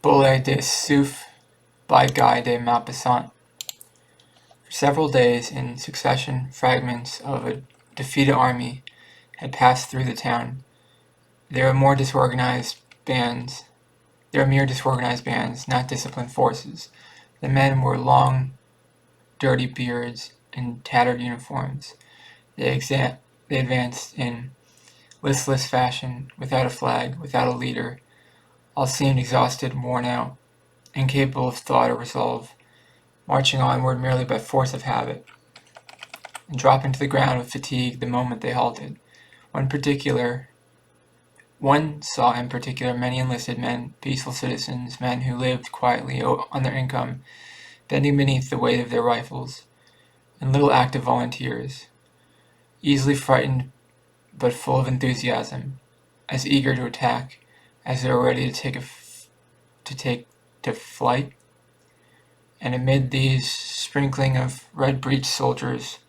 Boule de Suif by Guy de Maupassant. For several days in succession, fragments of a defeated army had passed through the town. They were mere disorganized bands, not disciplined forces. The men wore long, dirty beards and tattered uniforms. They advanced in listless fashion, without a flag, without a leader. All seemed exhausted, worn out, incapable of thought or resolve, marching onward merely by force of habit, and dropping to the ground with fatigue the moment they halted. One saw in particular many enlisted men, peaceful citizens, men who lived quietly on their income, bending beneath the weight of their rifles, and little active volunteers, easily frightened but full of enthusiasm, as eager to attack as they were ready to take to flight. And amid these sprinkling of red-breeched soldiers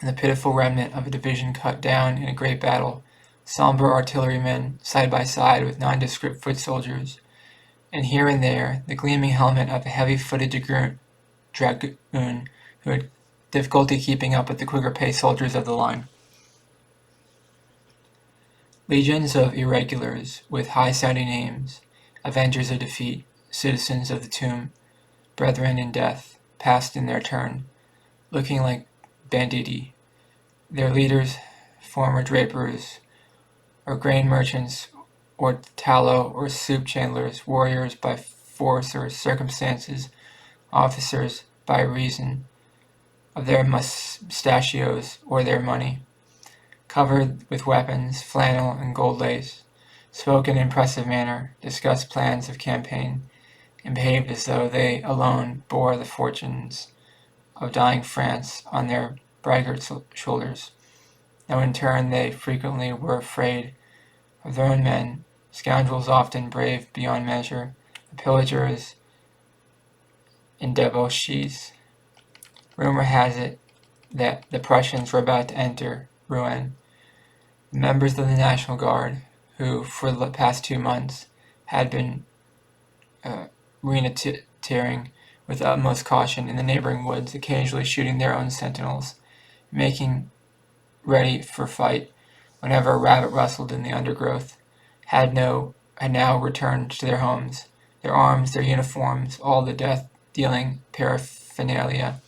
and the pitiful remnant of a division cut down in a great battle, somber artillerymen side by side with nondescript foot soldiers, and here and there the gleaming helmet of a heavy-footed dragoon who had difficulty keeping up with the quicker-paced soldiers of the line. Legions of irregulars with high-sounding names, avengers of defeat, citizens of the tomb, brethren in death, passed in their turn, looking like banditti. Their leaders, former drapers, or grain merchants, or tallow or soup chandlers, warriors by force or circumstances, officers by reason of their mustachios or their money, covered with weapons, flannel, and gold lace, spoke in an impressive manner, discussed plans of campaign, and behaved as though they alone bore the fortunes of dying France on their braggart shoulders, though in turn they frequently were afraid of their own men, scoundrels often brave beyond measure, the pillagers and debauchees. Rumor has it that the Prussians were about to enter Rouen. The members of the National Guard, who for the past 2 months had been reconnoitering with utmost caution in the neighboring woods, occasionally shooting their own sentinels, making ready for fight whenever a rabbit rustled in the undergrowth, had now returned to their homes, their arms, their uniforms, all the death-dealing paraphernalia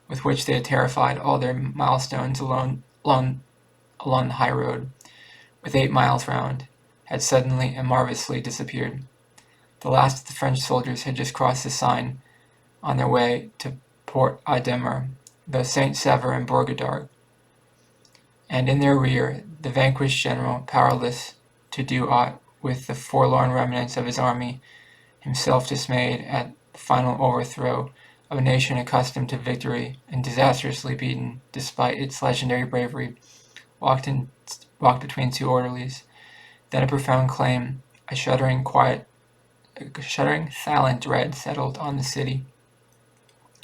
with which they had terrified all their milestones along the high road, with 8 miles round, had suddenly and marvelously disappeared. The last of the French soldiers had just crossed the Seine on their way to Port Audemer, the Saint Sever and Bourg-d'Arc, and in their rear, the vanquished general, powerless to do aught with the forlorn remnants of his army, himself dismayed at the final overthrow of a nation accustomed to victory and disastrously beaten despite its legendary bravery, walked between 2 orderlies. Then a profound calm, a shuddering silent dread settled on the city.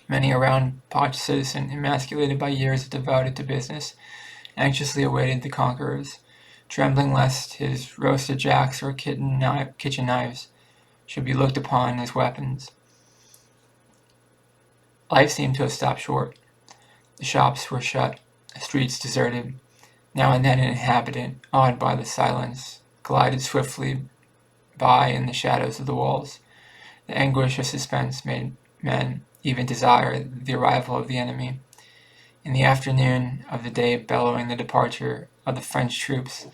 Many a round-potched citizen, emasculated by years devoted to business, anxiously awaited the conquerors, trembling lest his roasted jacks or kitchen knives should be looked upon as weapons. Life seemed to have stopped short. The shops were shut, the streets deserted. Now and then an inhabitant, awed by the silence, glided swiftly by in the shadows of the walls. The anguish of suspense made men even desire the arrival of the enemy. In the afternoon of the day bellowing the departure of the French troops,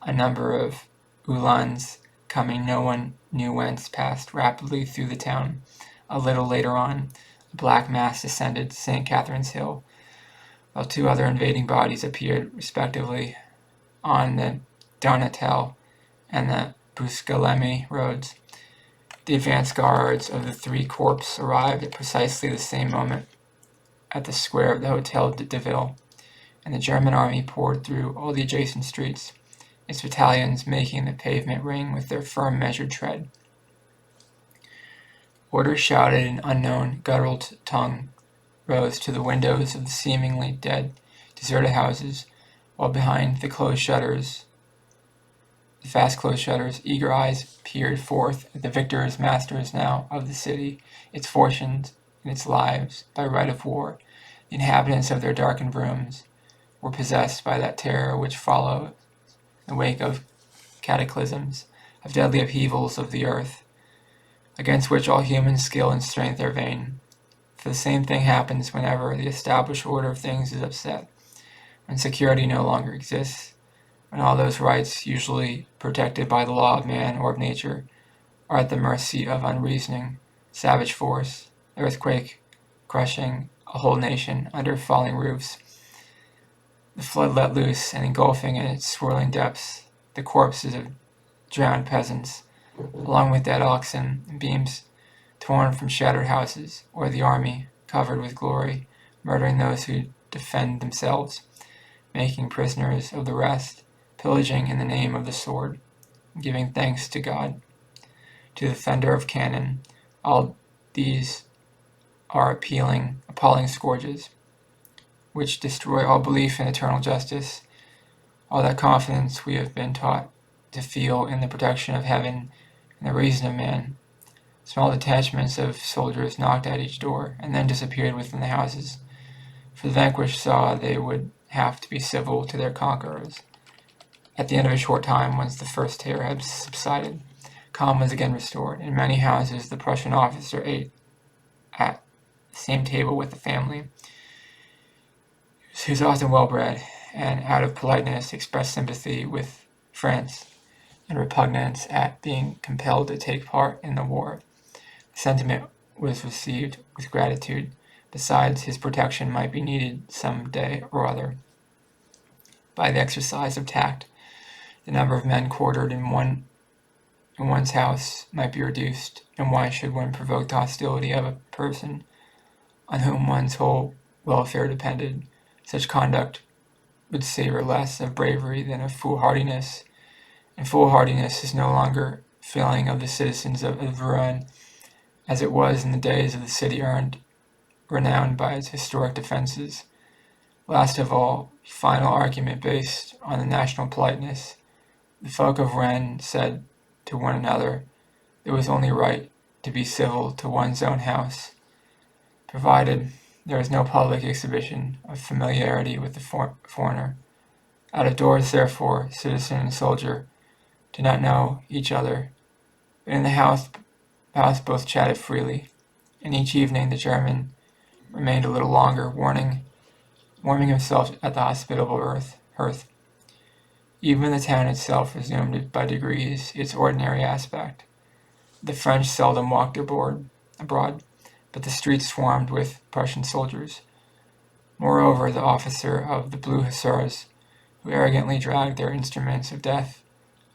a number of Uhlans, coming no one knew whence, passed rapidly through the town. A little later on, a black mass descended St. Catherine's Hill, while 2 other invading bodies appeared respectively on the Donatel and the Buscalemi roads. The advance guards of the 3 corps arrived at precisely the same moment at the square of the Hôtel de Ville, and the German army poured through all the adjacent streets, its battalions making the pavement ring with their firm, measured tread. Orders shouted in unknown, guttural tongue rose to the windows of the seemingly deserted houses, while behind the closed shutters the fast-closed shutters, eager eyes peered forth at the victors, masters now of the city, its fortunes, and its lives, by right of war. The inhabitants of their darkened rooms were possessed by that terror which follows in the wake of cataclysms, of deadly upheavals of the earth, against which all human skill and strength are vain. For the same thing happens whenever the established order of things is upset, when security no longer exists, when all those rights usually protected by the law of man or of nature are at the mercy of unreasoning, savage force, earthquake crushing a whole nation under falling roofs, the flood let loose and engulfing in its swirling depths the corpses of drowned peasants, along with dead oxen and beams torn from shattered houses, or the army, covered with glory, murdering those who defend themselves, making prisoners of the rest, pillaging in the name of the sword, giving thanks to God, to the thunder of cannon. All these are appalling scourges, which destroy all belief in eternal justice, all that confidence we have been taught to feel in the protection of heaven and the reason of man. Small detachments of soldiers knocked at each door, and then disappeared within the houses, for the vanquished saw they would have to be civil to their conquerors. At the end of a short time, once the first terror had subsided, calm was again restored. In many houses the Prussian officer ate at the same table with the family. He was often well-bred, and out of politeness expressed sympathy with France and repugnance at being compelled to take part in the war. The sentiment was received with gratitude. Besides, his protection might be needed some day or other. By the exercise of tact, the number of men quartered in one's house might be reduced, and why should one provoke the hostility of a person on whom one's whole welfare depended? Such conduct would savor less of bravery than of foolhardiness, and foolhardiness is no longer failing of the citizens of Rouen, as it was in the days of the city renowned by its historic defenses. Last of all, final argument based on the national politeness, the folk of Rennes said to one another, it was only right to be civil to one's own house, provided there was no public exhibition of familiarity with the foreigner. Out of doors, therefore, citizen and soldier did not know each other, but in the house both chatted freely, and each evening the German remained a little longer, warming himself at the hospitable hearth. Even the town itself resumed by degrees its ordinary aspect. The French seldom walked abroad, but the streets swarmed with Prussian soldiers. Moreover, the officer of the Blue Hussars, who arrogantly dragged their instruments of death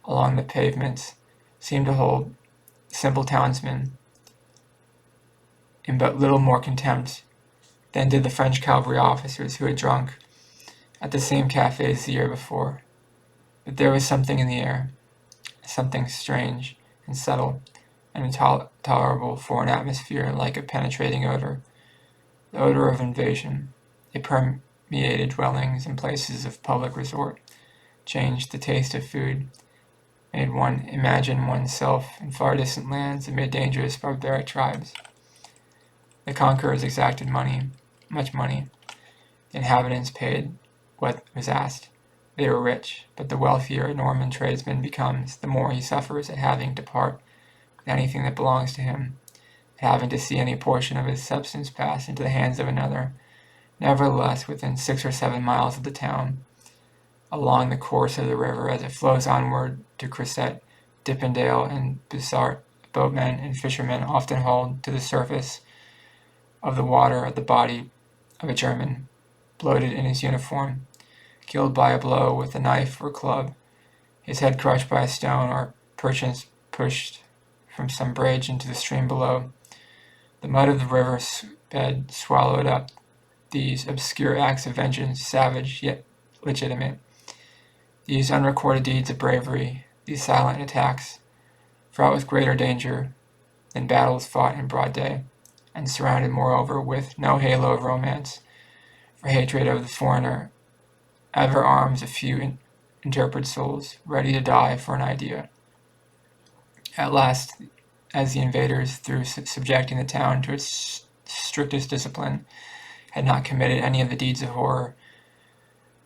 along the pavements, seemed to hold simple townsmen in but little more contempt than did the French cavalry officers who had drunk at the same cafes the year before. But there was something in the air, something strange and subtle and intolerable for an atmosphere like a penetrating odor, the odor of invasion. It permeated dwellings and places of public resort, changed the taste of food, made one imagine oneself in far distant lands amid dangerous barbaric tribes. The conquerors exacted money, much money. The inhabitants paid what was asked. They were rich, but the wealthier a Norman tradesman becomes, the more he suffers at having to part with anything that belongs to him, at having to see any portion of his substance pass into the hands of another. Nevertheless, within 6 or 7 miles of the town, along the course of the river as it flows onward to Cressette, Dippendale, and Bussart, boatmen and fishermen often hauled to the surface of the water the body of a German, bloated in his uniform, killed by a blow with a knife or club, his head crushed by a stone, or perchance pushed from some bridge into the stream below. The mud of the river bed swallowed up these obscure acts of vengeance, savage yet legitimate, these unrecorded deeds of bravery, these silent attacks, fraught with greater danger than battles fought in broad day, and surrounded moreover with no halo of romance, for hatred of the foreigner ever arms a few interpret souls, ready to die for an idea. At last, as the invaders, through subjecting the town to its strictest discipline, had not committed any of the deeds of horror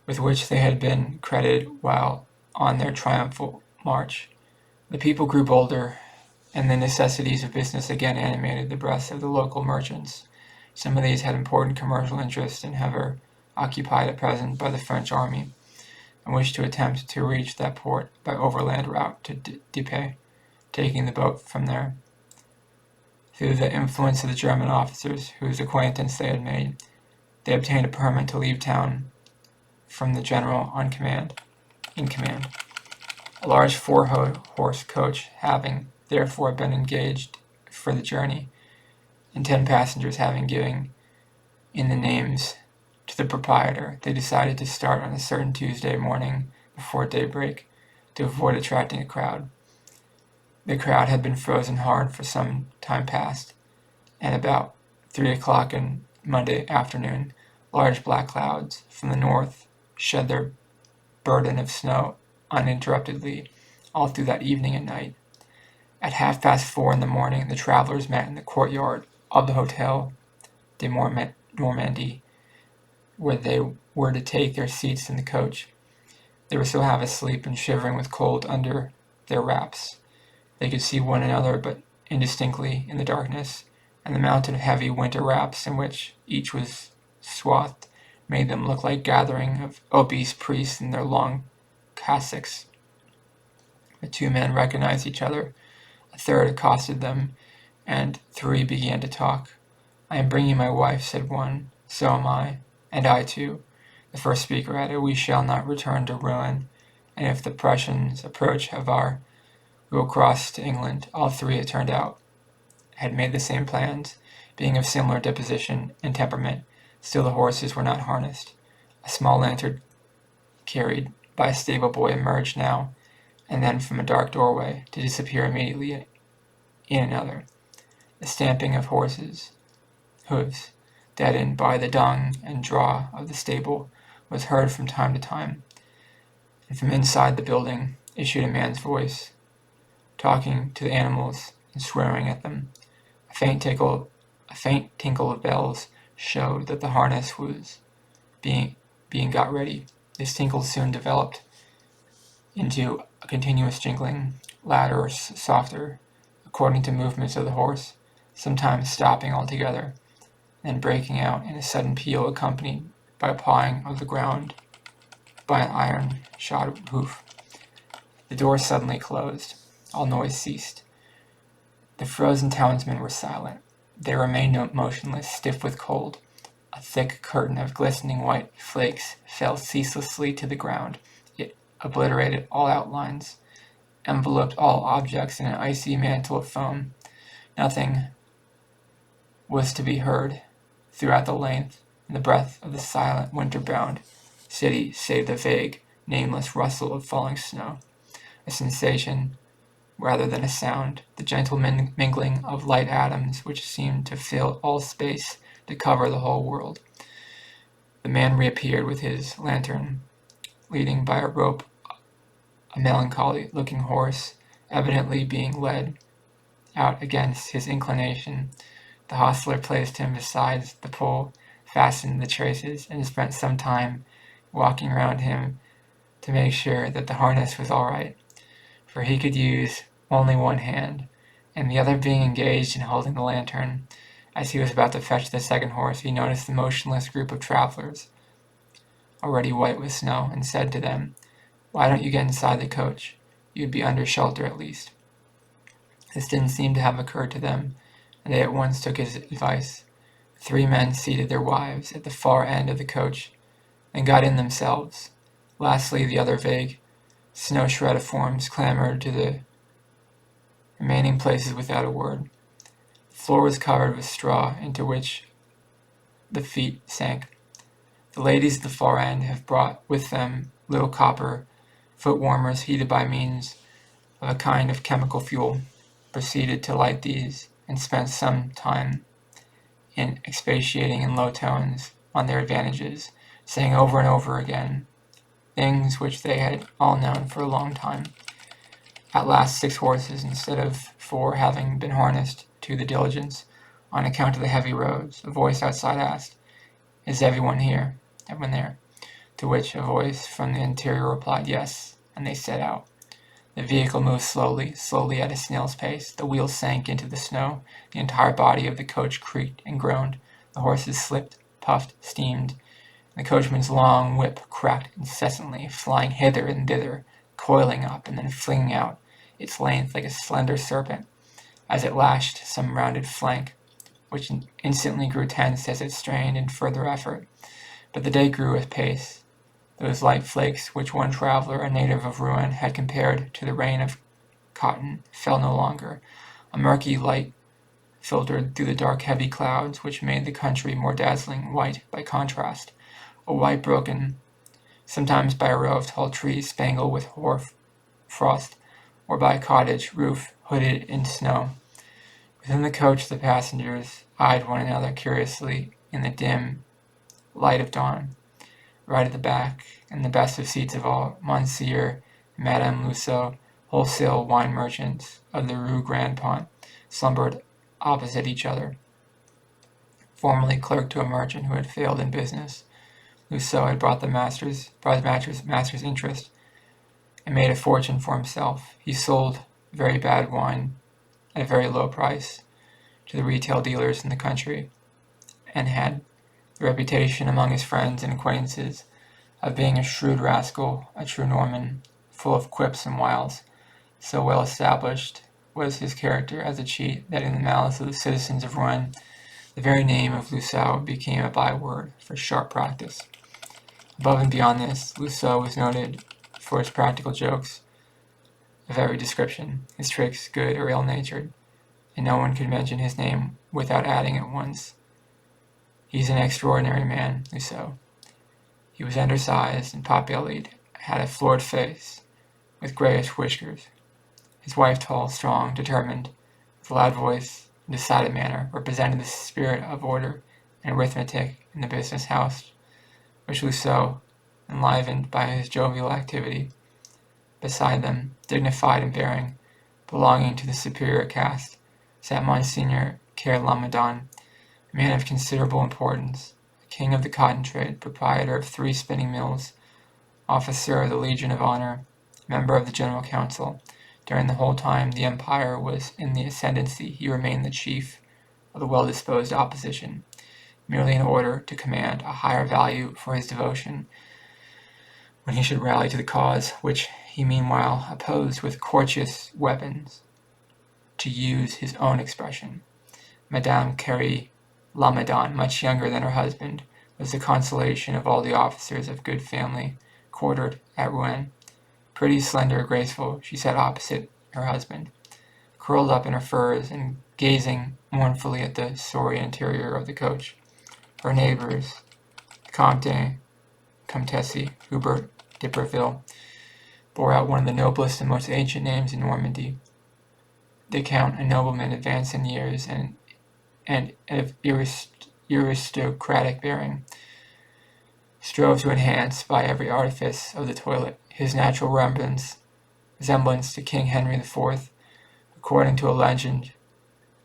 with which they had been credited while on their triumphal march, the people grew bolder, and the necessities of business again animated the breasts of the local merchants. Some of these had important commercial interests in Havre, occupied at present by the French army, and wished to attempt to reach that port by overland route to Dieppe, taking the boat from there. Through the influence of the German officers whose acquaintance they had made, they obtained a permit to leave town from the general in command. A large four-horse coach having, therefore, been engaged for the journey, and 10 passengers having given in the names to the proprietor, they decided to start on a certain Tuesday morning before daybreak to avoid attracting a crowd. The crowd had been frozen hard for some time past, and about 3 o'clock on Monday afternoon, large black clouds from the north shed their burden of snow uninterruptedly all through that evening and night. At 4:30 in the morning, the travelers met in the courtyard of the Hotel de Normandie, where they were to take their seats in the coach. They were still half asleep and shivering with cold under their wraps. They could see one another but indistinctly in the darkness, and the mountain of heavy winter wraps in which each was swathed made them look like a gathering of obese priests in their long cassocks. The 2 men recognized each other. A third accosted them, and 3 began to talk. "I am bringing my wife," said one. "So am I." "And I too." The first speaker added, "We shall not return to Rouen, and if the Prussians approach Havre, we will cross to England." All 3, it turned out, had made the same plans, being of similar disposition and temperament. Still the horses were not harnessed. A small lantern carried by a stable boy emerged now and then from a dark doorway, to disappear immediately in another. The stamping of horses' hooves, deadened by the dung and straw of the stable, was heard from time to time, and from inside the building issued a man's voice, talking to the animals and swearing at them. A faint tinkle of bells showed that the harness was being got ready. This tinkle soon developed into a continuous jingling, louder or softer, according to movements of the horse, sometimes stopping altogether, then breaking out in a sudden peal accompanied by a pawing of the ground by an iron-shod hoof. The door suddenly closed. All noise ceased. The frozen townsmen were silent. They remained motionless, stiff with cold. A thick curtain of glistening white flakes fell ceaselessly to the ground. It obliterated all outlines, enveloped all objects in an icy mantle of foam. Nothing was to be heard throughout the length and the breadth of the silent, winter-bound city, save the vague, nameless rustle of falling snow, a sensation rather than a sound, the gentle mingling of light atoms which seemed to fill all space, to cover the whole world. The man reappeared with his lantern, leading by a rope a melancholy-looking horse, evidently being led out against his inclination. The hostler placed him beside the pole, fastened the traces, and spent some time walking round him to make sure that the harness was all right, for he could use only one hand, and the other being engaged in holding the lantern. As he was about to fetch the second horse, he noticed the motionless group of travelers, already white with snow, and said to them, "Why don't you get inside the coach? You'd be under shelter at least." This didn't seem to have occurred to them, and they at once took his advice. 3 men seated their wives at the far end of the coach, and got in themselves. Lastly, the other vague, snow-shredded forms clambered to the remaining places without a word. The floor was covered with straw, into which the feet sank. The ladies at the far end have brought with them little copper foot-warmers heated by means of a kind of chemical fuel, proceeded to light these, and spent some time in expatiating in low tones on their advantages, saying over and over again, things which they had all known for a long time. At last 6 horses, instead of 4, having been harnessed to the diligence, on account of the heavy roads, a voice outside asked, "Is everyone here?" Everyone there? To which a voice from the interior replied, "Yes," and they set out. The vehicle moved slowly at a snail's pace. The wheels sank into the snow. The entire body of the coach creaked and groaned. The horses slipped, puffed, steamed. The coachman's long whip cracked incessantly, flying hither and thither, coiling up and then flinging out its length like a slender serpent, as it lashed some rounded flank, which instantly grew tense as it strained in further effort. But the day grew apace. Those light flakes which one traveler, a native of Rouen, had compared to the rain of cotton, fell no longer. A murky light filtered through the dark heavy clouds which made the country more dazzling white by contrast, a white broken sometimes by a row of tall trees spangled with hoar frost, or by a cottage roof hooded in snow. Within the coach the passengers eyed one another curiously in the dim light of dawn. Right at the back, in the best of seats of all, Monsieur and Madame Loiseau, wholesale wine merchants of the Rue Grand Pont, slumbered opposite each other. Formerly clerk to a merchant who had failed in business, Loiseau had brought his master's interest and made a fortune for himself. He sold very bad wine at a very low price to the retail dealers in the country, and had the reputation among his friends and acquaintances of being a shrewd rascal, a true Norman, full of quips and wiles. So well established was his character as a cheat that in the malice of the citizens of Rouen, the very name of Loiseau became a byword for sharp practice. Above and beyond this, Loiseau was noted for his practical jokes of every description, his tricks good or ill-natured, and no one could mention his name without adding at once, "He's an extraordinary man, Loiseau." He was undersized and pot-bellied, had a florid face, with grayish whiskers. His wife, tall, strong, determined, with a loud voice and decided manner, represented the spirit of order and arithmetic in the business house, which Loiseau enlivened by his jovial activity. Beside them, dignified and bearing, belonging to the superior caste, sat Monseigneur Care Lamadon, a man of considerable importance, king of the cotton trade, proprietor of 3 spinning mills, officer of the Legion of Honor, member of the General Council. During the whole time the Empire was in the ascendancy, he remained the chief of the well-disposed opposition, merely in order to command a higher value for his devotion when he should rally to the cause which he meanwhile opposed with courteous weapons. To use his own expression, Madame Carrie Lamadon, much younger than her husband, was the consolation of all the officers of good family quartered at Rouen. Pretty, slender, graceful, she sat opposite her husband, curled up in her furs and gazing mournfully at the sorry interior of the coach. Her neighbors, the Comte and Comtesse Hubert de Breville, bore out one of the noblest and most ancient names in Normandy. The Count, a nobleman advanced in years and of aristocratic bearing, strove to enhance by every artifice of the toilet his natural resemblance to King Henry IV, according to a legend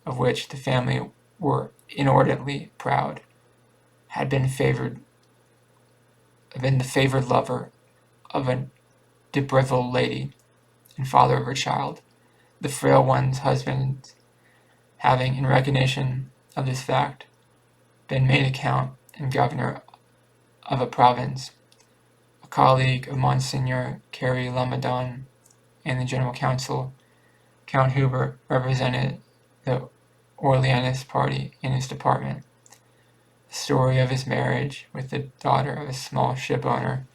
of which the family were inordinately proud, had been the favored lover of a de Breville lady and father of her child. The frail one's husband having, in recognition of this fact, been made a count and governor of a province, a colleague of Monseigneur Carrie Lamadon and the General Council, Count Hubert represented the Orleanist party in his department. The story of his marriage with the daughter of a small ship owner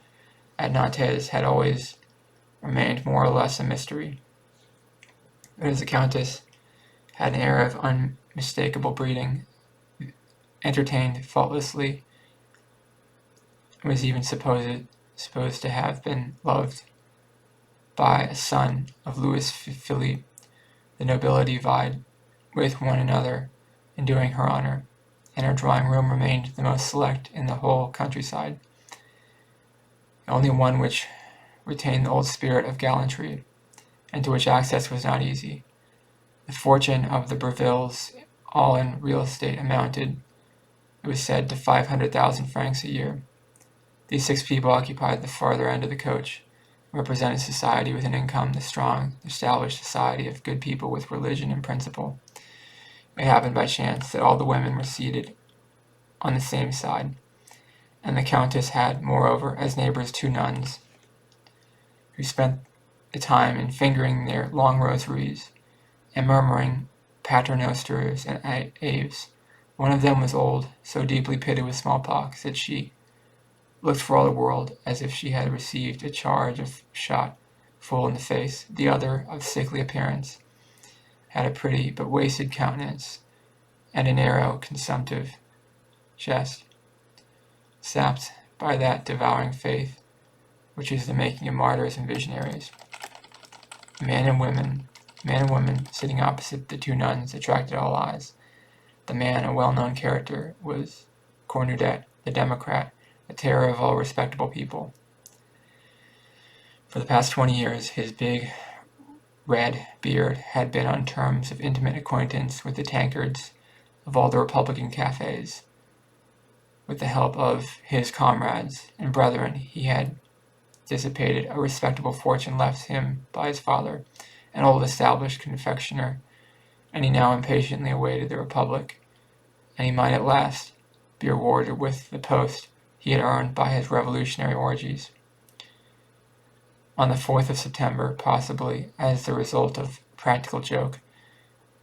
at Nantes had always remained more or less a mystery. But as the Countess had an air of unmistakable breeding, entertained faultlessly, and was even supposed to have been loved by a son of Louis Philippe, the nobility vied with one another in doing her honor, and her drawing room remained the most select in the whole countryside. only one which retained the old spirit of gallantry, and to which access was not easy. The fortune of the Brevilles, all in real estate, amounted, it was said, to 500,000 francs a year. These 6 people occupied the farther end of the coach, represented society with an income, the strong, established society of good people with religion and principle. It happened by chance that all the women were seated on the same side, and the Countess had, moreover, as neighbors 2 nuns, who spent the time in fingering their long rosaries and murmuring paternosters and aves. One of them was old, so deeply pitted with smallpox that she looked for all the world as if she had received a charge of shot full in the face. The other, of sickly appearance, had a pretty but wasted countenance and a narrow, consumptive chest, sapped by that devouring faith which is the making of martyrs and visionaries. Man and woman sitting opposite the 2 nuns attracted all eyes. The man, a well-known character, was Cornudet, the Democrat, the terror of all respectable people. For the past 20 years, his big red beard had been on terms of intimate acquaintance with the tankards of all the Republican cafes. With the help of his comrades and brethren, he had dissipated a respectable fortune left him by his father, an old established confectioner, and he now impatiently awaited the Republic, and he might at last be rewarded with the post he had earned by his revolutionary orgies. On the 4th of September, possibly as the result of a practical joke,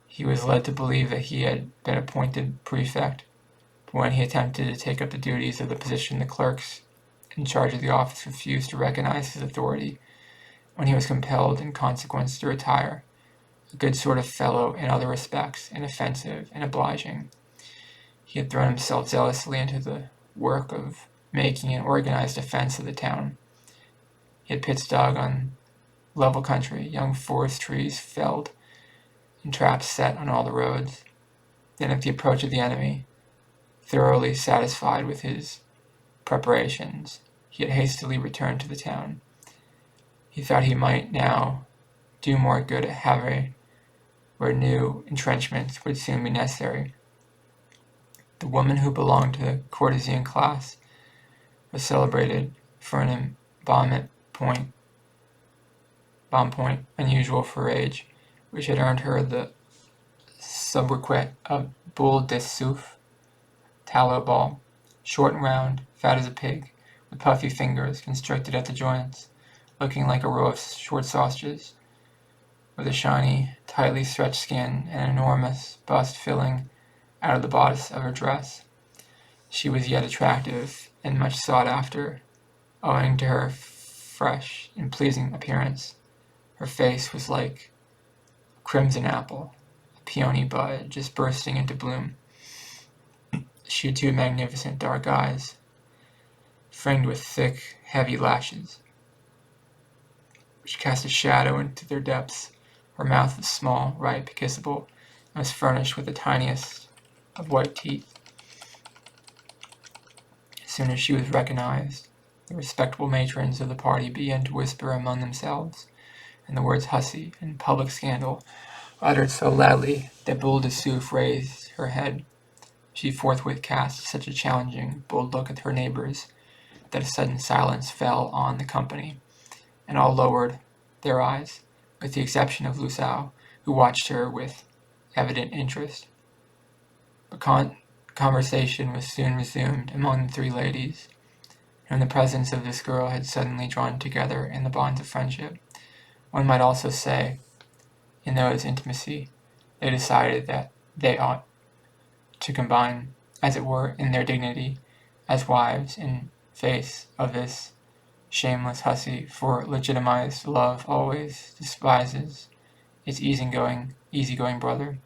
he was led to believe that he had been appointed prefect, but when he attempted to take up the duties of the position, the clerks in charge of the office refused to recognize his authority, when he was compelled in consequence to retire, a good sort of fellow in other respects, inoffensive and obliging. He had thrown himself zealously into the work of making an organized defense of the town. He had pits dug on level country, young forest trees felled, and traps set on all the roads. Then at the approach of the enemy, thoroughly satisfied with his preparations, he had hastily returned to the town. He thought he might now do more good at Havre, where new entrenchments would soon be necessary. The woman who belonged to the courtesan class was celebrated for an embonpoint unusual for her age, which had earned her the sobriquet of Boule de Suif, tallow ball, short and round, fat as a pig, with puffy fingers constricted at the joints, looking like a row of short sausages, with a shiny, tightly stretched skin and an enormous bust filling out of the bodice of her dress. She was yet attractive and much sought after, owing to her fresh and pleasing appearance. Her face was like a crimson apple, a peony bud just bursting into bloom. She had 2 magnificent dark eyes, fringed with thick, heavy lashes, which cast a shadow into their depths. Her mouth was small, ripe, kissable, and was furnished with the tiniest of white teeth. As soon as she was recognized, the respectable matrons of the party began to whisper among themselves, and the words hussy and public scandal uttered so loudly that Boule de Suif raised her head. She forthwith cast such a challenging, bold look at her neighbors that a sudden silence fell on the company, and all lowered their eyes, with the exception of Lousao, who watched her with evident interest. But conversation was soon resumed among the 3 ladies, whom the presence of this girl had suddenly drawn together in the bonds of friendship. One might also say, in those intimacy, they decided that they ought to combine, as it were, in their dignity as wives in face of this shameless hussy, for legitimized love always despises its easygoing brother.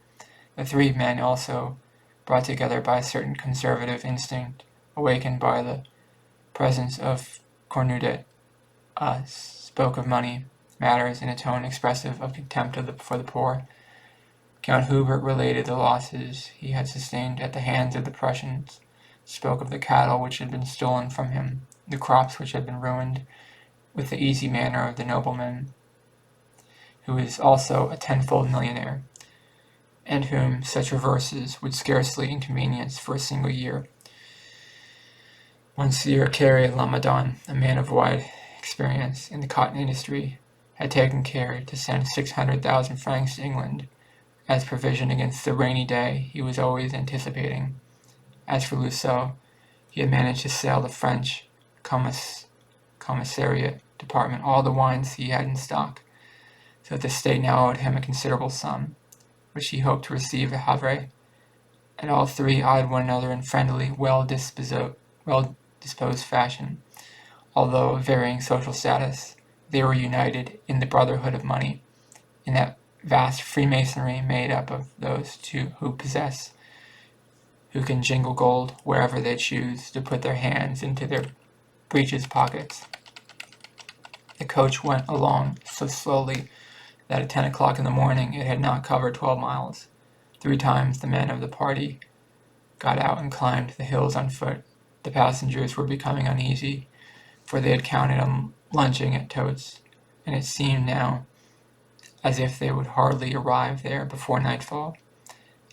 The 3 men also, brought together by a certain conservative instinct, awakened by the presence of Cornudet, spoke of money matters in a tone expressive of contempt for the poor. Count Hubert related the losses he had sustained at the hands of the Prussians, spoke of the cattle which had been stolen from him, the crops which had been ruined, with the easy manner of the nobleman, who is also a tenfold millionaire, and whom such reverses would scarcely inconvenience for a single year. Monsieur Carré Lamadon, a man of wide experience in the cotton industry, had taken care to send 600,000 francs to England as provision against the rainy day he was always anticipating. As for Loiseau, he had managed to sell the French commissariat department all the wines he had in stock, so that the state now owed him a considerable sum, which he hoped to receive at Havre, and all three eyed one another in friendly, well-disposed fashion. Although of varying social status, they were united in the brotherhood of money, in that vast Freemasonry made up of those who can jingle gold wherever they choose to put their hands into their breeches pockets. The coach went along so slowly that at 10 o'clock in the morning it had not covered 12 miles. 3 times the men of the party got out and climbed the hills on foot. The passengers were becoming uneasy, for they had counted on lunching at Totes, and it seemed now as if they would hardly arrive there before nightfall.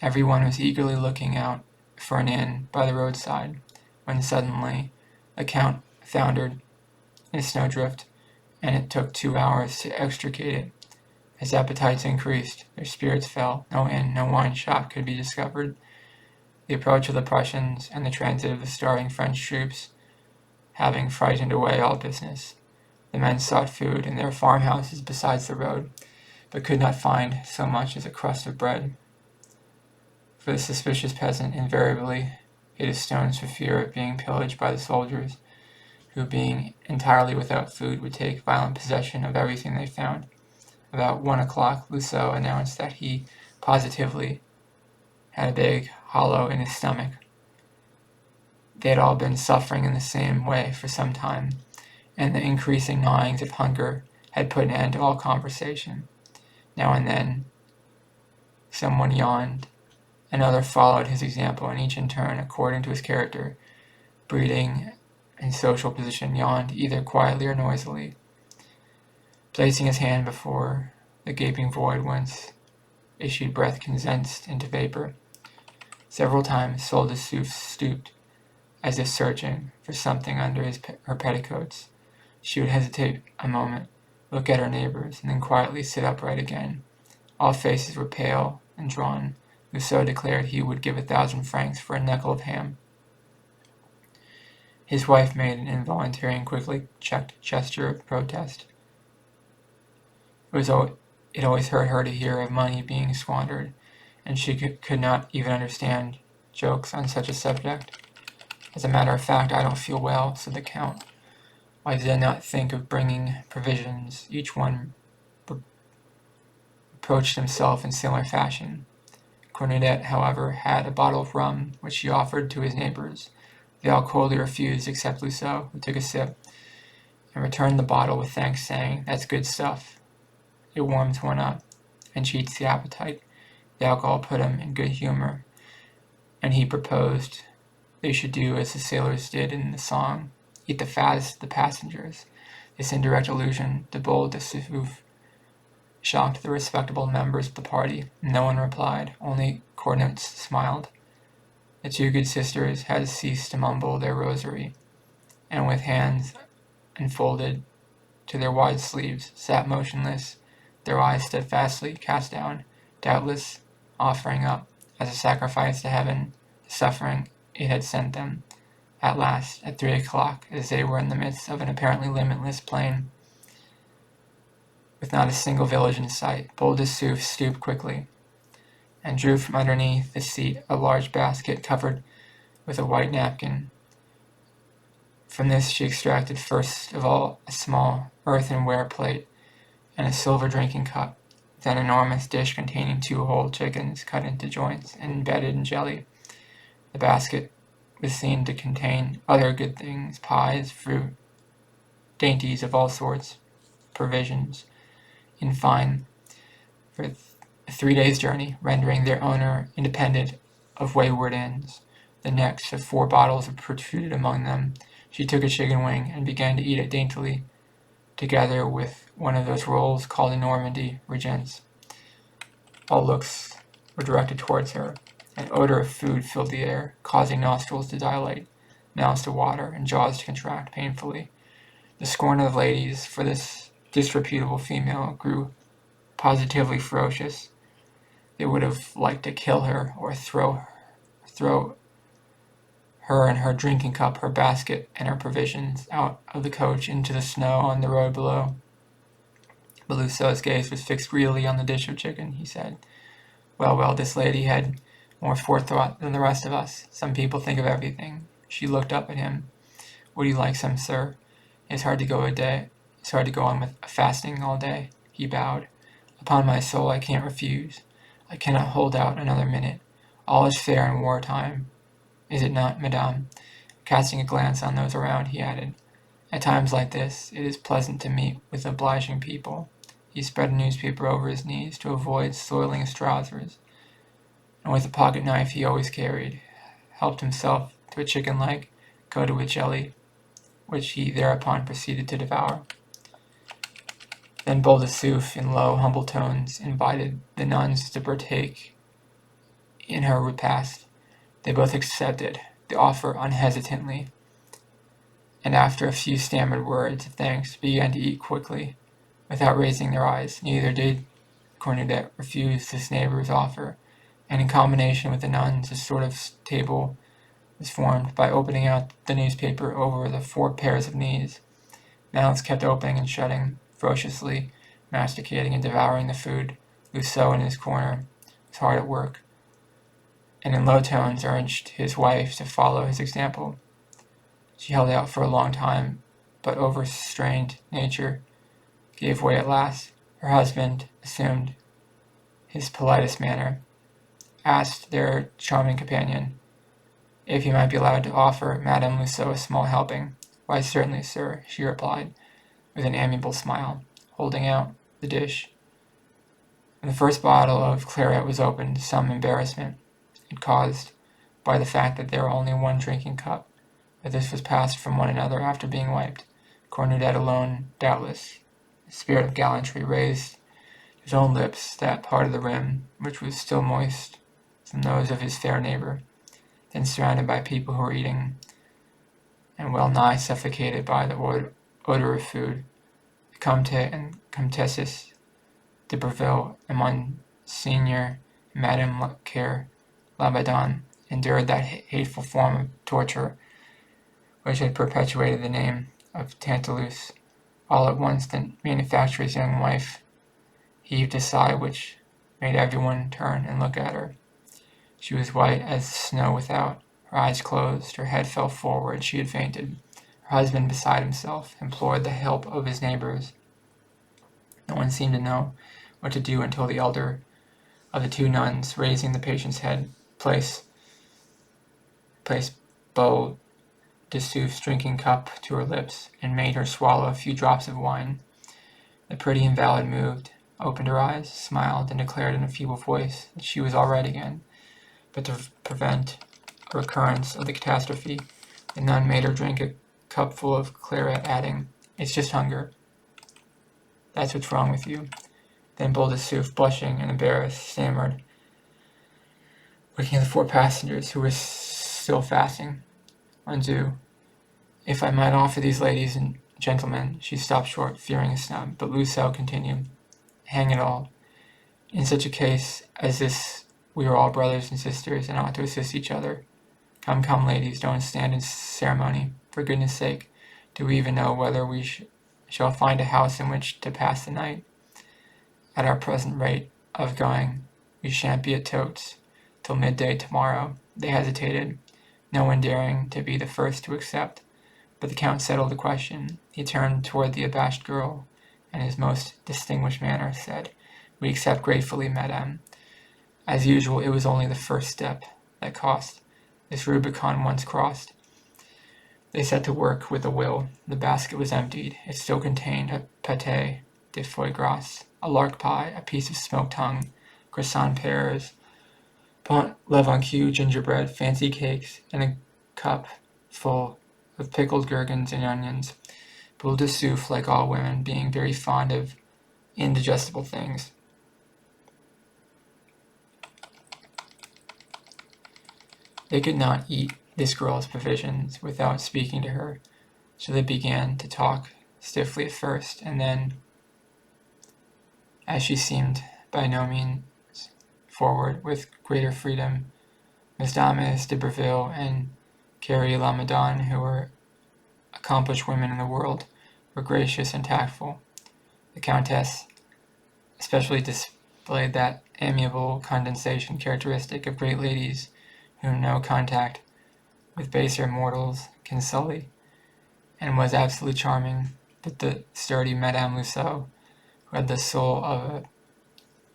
Everyone was eagerly looking out for an inn by the roadside, when suddenly the Count foundered in a snowdrift, and it took 2 hours to extricate it. As appetites increased, their spirits fell. No inn, no wine shop could be discovered. The approach of the Prussians and the transit of the starving French troops having frightened away all business, the men sought food in their farmhouses beside the road, but could not find so much as a crust of bread. For the suspicious peasant invariably hid his stones for fear of being pillaged by the soldiers, who, being entirely without food, would take violent possession of everything they found. About 1 o'clock, Loiseau announced that he positively had a big hollow in his stomach. They had all been suffering in the same way for some time, and the increasing gnawings of hunger had put an end to all conversation. Now and then someone yawned, another followed his example, and each in turn, according to his character, breeding, and social position, yawned either quietly or noisily, placing his hand before the gaping void whence issued breath condensed into vapor. Several times Boule de Suif stooped, as if searching for something under her petticoats. She would hesitate a moment, look at her neighbors, and then quietly sit upright again. All faces were pale and drawn. Loiseau declared he would give 1,000 francs for a knuckle of ham. His wife made an involuntary and quickly checked gesture of protest. It always hurt her to hear of money being squandered, and she could not even understand jokes on such a subject. "As a matter of fact, I don't feel well," said the Count. "Why did I not think of bringing provisions?" Each one approached himself in similar fashion. Cornudet, however, had a bottle of rum, which he offered to his neighbors. They all coldly refused, except Loiseau, who took a sip, and returned the bottle with thanks, saying, "That's good stuff. It warms one up, and cheats the appetite." The alcohol put him in good humor, and he proposed they should do as the sailors did in the song, eat the fattest of the passengers. This indirect allusion to Boule de Suif shocked the respectable members of the party. No one replied, only Cornudet smiled. The 2 good sisters had ceased to mumble their rosary, and with hands enfolded to their wide sleeves, sat motionless, their eyes steadfastly cast down, doubtless offering up, as a sacrifice to heaven, the suffering it had sent them. At last, at 3 o'clock, as they were in the midst of an apparently limitless plain, with not a single village in sight, Boule de Suif stooped quickly, and drew from underneath the seat a large basket covered with a white napkin. From this she extracted first of all a small earthenware plate and a silver drinking cup, then an enormous dish containing 2 whole chickens cut into joints and embedded in jelly. The basket was seen to contain other good things, pies, fruit, dainties of all sorts, provisions, in fine, for a 3 days' journey, rendering their owner independent of wayward inns. The necks of 4 bottles protruded among them, She took a chicken wing and began to eat it daintily, together with one of those rolls called in Normandy regents. All looks were directed towards her. An odor of food filled the air, causing nostrils to dilate, mouths to water, and jaws to contract painfully. The scorn of the ladies for this disreputable female grew positively ferocious. They would have liked to kill her or throw her and her drinking cup, her basket, and her provisions out of the coach into the snow on the road below. But Lucio's gaze was fixed greedily on the dish of chicken. He said, well, this lady had more forethought than the rest of us. Some people think of everything. She looked up at him. Would you like some, sir? It's hard to go on with fasting all day. He bowed. Upon my soul, I can't refuse. I cannot hold out another minute. All is fair in wartime. Is it not, madame? Casting a glance on those around, he added, at times like this, it is pleasant to meet with obliging people. He spread a newspaper over his knees to avoid soiling his trousers, and with a pocket knife he always carried, helped himself to a chicken leg coated with jelly, which he thereupon proceeded to devour. Then Boule de Suif, in low, humble tones, invited the nuns to partake in her repast. They both accepted the offer unhesitatingly, and after a few stammered words of thanks, began to eat quickly, without raising their eyes. Neither did Cornudet refuse this neighbor's offer, and in combination with the nuns, a sort of table was formed by opening out the newspaper over the 4 pairs of knees. Mouths kept opening and shutting, ferociously masticating and devouring the food. Lucien, in his corner, was hard at work, and in low tones urged his wife to follow his example. She held out for a long time, but overstrained nature gave way at last. Her husband assumed his politest manner, asked their charming companion if he might be allowed to offer Madame Lucien a small helping. Why, certainly, sir, she replied, with an amiable smile, holding out the dish. When the first bottle of claret was opened, some embarrassment it caused by the fact that there were only one drinking cup, that this was passed from one another after being wiped. Cornudet alone, doubtless, the spirit of gallantry, raised his own lips that part of the rim which was still moist from those of his fair neighbor. Then, surrounded by people who were eating, and well nigh suffocated by the odor of food, the Comte and Comtesses de Breville and Monseigneur and Madame Care Labadon endured that hateful form of torture which had perpetuated the name of Tantalus. All at once the manufacturer's young wife heaved a sigh which made everyone turn and look at her. She was white as the snow without, her eyes closed, her head fell forward, she had fainted. Her husband, beside himself, implored the help of his neighbors. No one seemed to know what to do until the elder of the 2 nuns, raising the patient's head, placed Boule de Suif's drinking cup to her lips, and made her swallow a few drops of wine. The pretty invalid moved, opened her eyes, smiled, and declared in a feeble voice that she was all right again. But to prevent a recurrence of the catastrophe, the nun made her drink a cupful of claret, adding, "It's just hunger. That's what's wrong with you." Then Boule de Suif, blushing and embarrassed, stammered, looking at the 4 passengers who were still fasting. "Dieu, if I might offer these ladies and gentlemen," she stopped short, fearing a snub, but Lucien continued, "Hang it all, in such a case as this we are all brothers and sisters, and ought to assist each other. Come, ladies, don't stand in ceremony. For goodness sake, do we even know whether we shall find a house in which to pass the night? At our present rate of going, we shan't be at Totes till midday tomorrow." They hesitated, no one daring to be the first to accept, but the Count settled the question. He turned toward the abashed girl, and in his most distinguished manner said, "We accept gratefully, madame." As usual, it was only the first step that cost. This Rubicon once crossed, they set to work with a will. The basket was emptied. It still contained a pâté de foie gras, a lark pie, a piece of smoked tongue, croissant pears, Pont Levanque gingerbread, fancy cakes, and a cup full with pickled gherkins and onions. Boule de Suif, like all women, being very fond of indigestible things. They could not eat this girl's provisions without speaking to her, so they began to talk stiffly at first, and then, as she seemed by no means forward with greater freedom, Mesdames de Breville and Carrie Lamadon, who were accomplished women in the world, were gracious and tactful. The Countess especially displayed that amiable condescension characteristic of great ladies, whom no contact with baser mortals can sully, and was absolutely charming. But the sturdy Madame Loiseau, who had the soul of a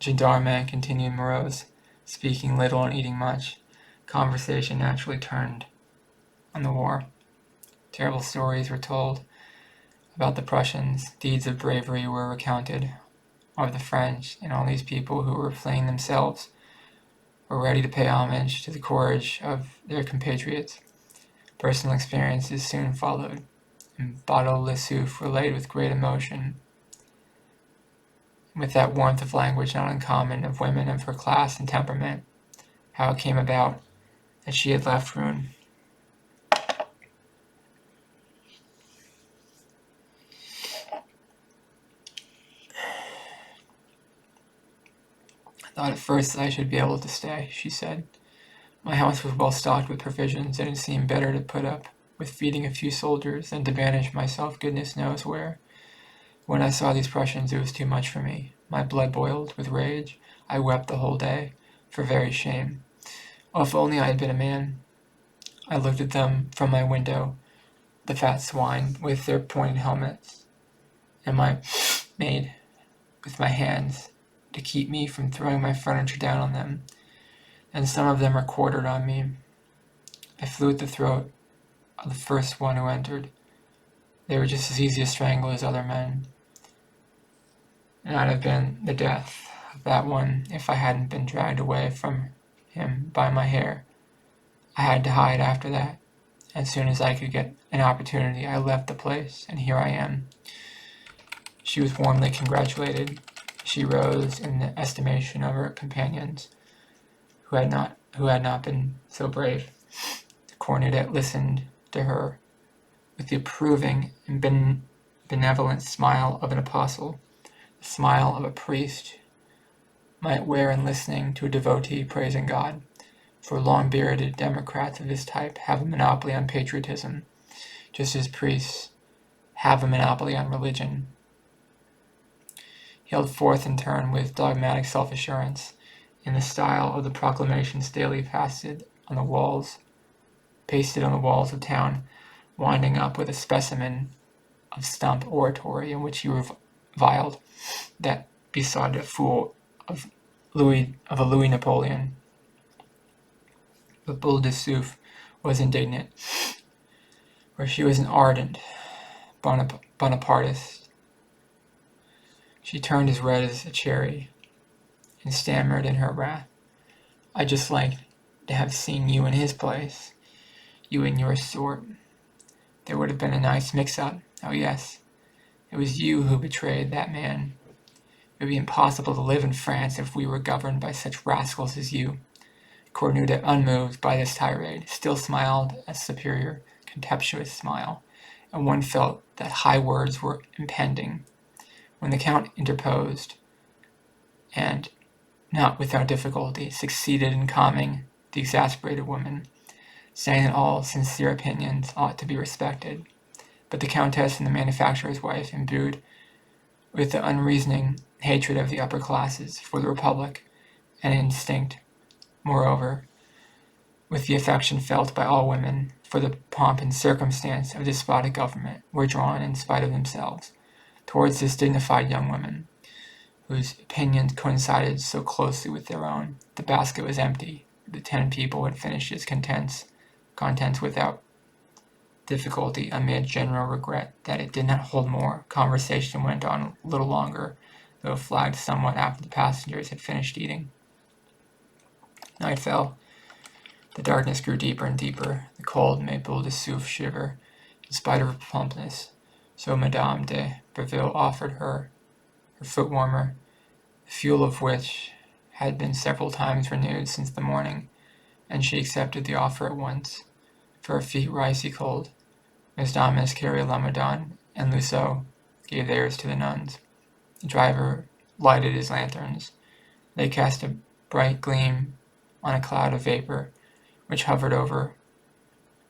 gendarme, continued morose, speaking little and eating much. Conversation naturally turned on the war. Terrible stories were told about the Prussians, deeds of bravery were recounted of the French, and all these people who were fleeing themselves were ready to pay homage to the courage of their compatriots. Personal experiences soon followed, and Boule de Suif relayed with great emotion, with that warmth of language not uncommon of women of her class and temperament, how it came about that she had left Rouen. I thought at first that I should be able to stay, she said. My house was well stocked with provisions, and it seemed better to put up with feeding a few soldiers than to banish myself goodness knows where. When I saw these Prussians, it was too much for me. My blood boiled with rage. I wept the whole day, for very shame. Oh, if only I had been a man. I looked at them from my window, the fat swine with their pointed helmets, and I made with my hands to keep me from throwing my furniture down on them, and some of them were quartered on me. I flew at the throat of the first one who entered. They were just as easy to strangle as other men, and I'd have been the death of that one if I hadn't been dragged away from him by my hair. I had to hide after that. As soon as I could get an opportunity, I left the place, and here I am. She was warmly congratulated. She rose in the estimation of her companions, who had not been so brave. The cornet listened to her with the approving and benevolent smile of an apostle, the smile of a priest might wear in listening to a devotee praising God. For long-bearded Democrats of his type have a monopoly on patriotism, just as priests have a monopoly on religion. He held forth in turn with dogmatic self-assurance, in the style of the proclamations daily pasted on the walls of town, winding up with a specimen of stump oratory in which he reviled that besotted fool of a Louis Napoleon. But Boule de Suif was indignant, for she was an ardent Bonapartist. She turned as red as a cherry, and stammered in her wrath, "I'd just like to have seen you in his place, you and your sort. There would have been a nice mix-up. Oh yes, it was you who betrayed that man. It would be impossible to live in France if we were governed by such rascals as you." Cornuda, unmoved by this tirade, still smiled a superior, contemptuous smile, and one felt that high words were impending, when the Count interposed, and, not without difficulty, succeeded in calming the exasperated woman, saying that all sincere opinions ought to be respected. But the Countess and the manufacturer's wife, imbued with the unreasoning hatred of the upper classes for the Republic, an instinct, moreover, with the affection felt by all women for the pomp and circumstance of despotic government, were drawn, in spite of themselves, towards this dignified young woman, whose opinions coincided so closely with their own. The basket was empty. The 10 people had finished its contents without difficulty, amid general regret that it did not hold more. Conversation went on a little longer, though it flagged somewhat after the passengers had finished eating. Night fell. The darkness grew deeper and deeper. The cold made Boule de Suif shiver. in spite of her plumpness, so Madame de Breville offered her foot warmer, the fuel of which had been several times renewed since the morning, and she accepted the offer at once, for her feet were icy cold. Mesdames carried Lamedon, and Luceau gave theirs to the nuns. The driver lighted his lanterns. They cast a bright gleam on a cloud of vapor which hovered over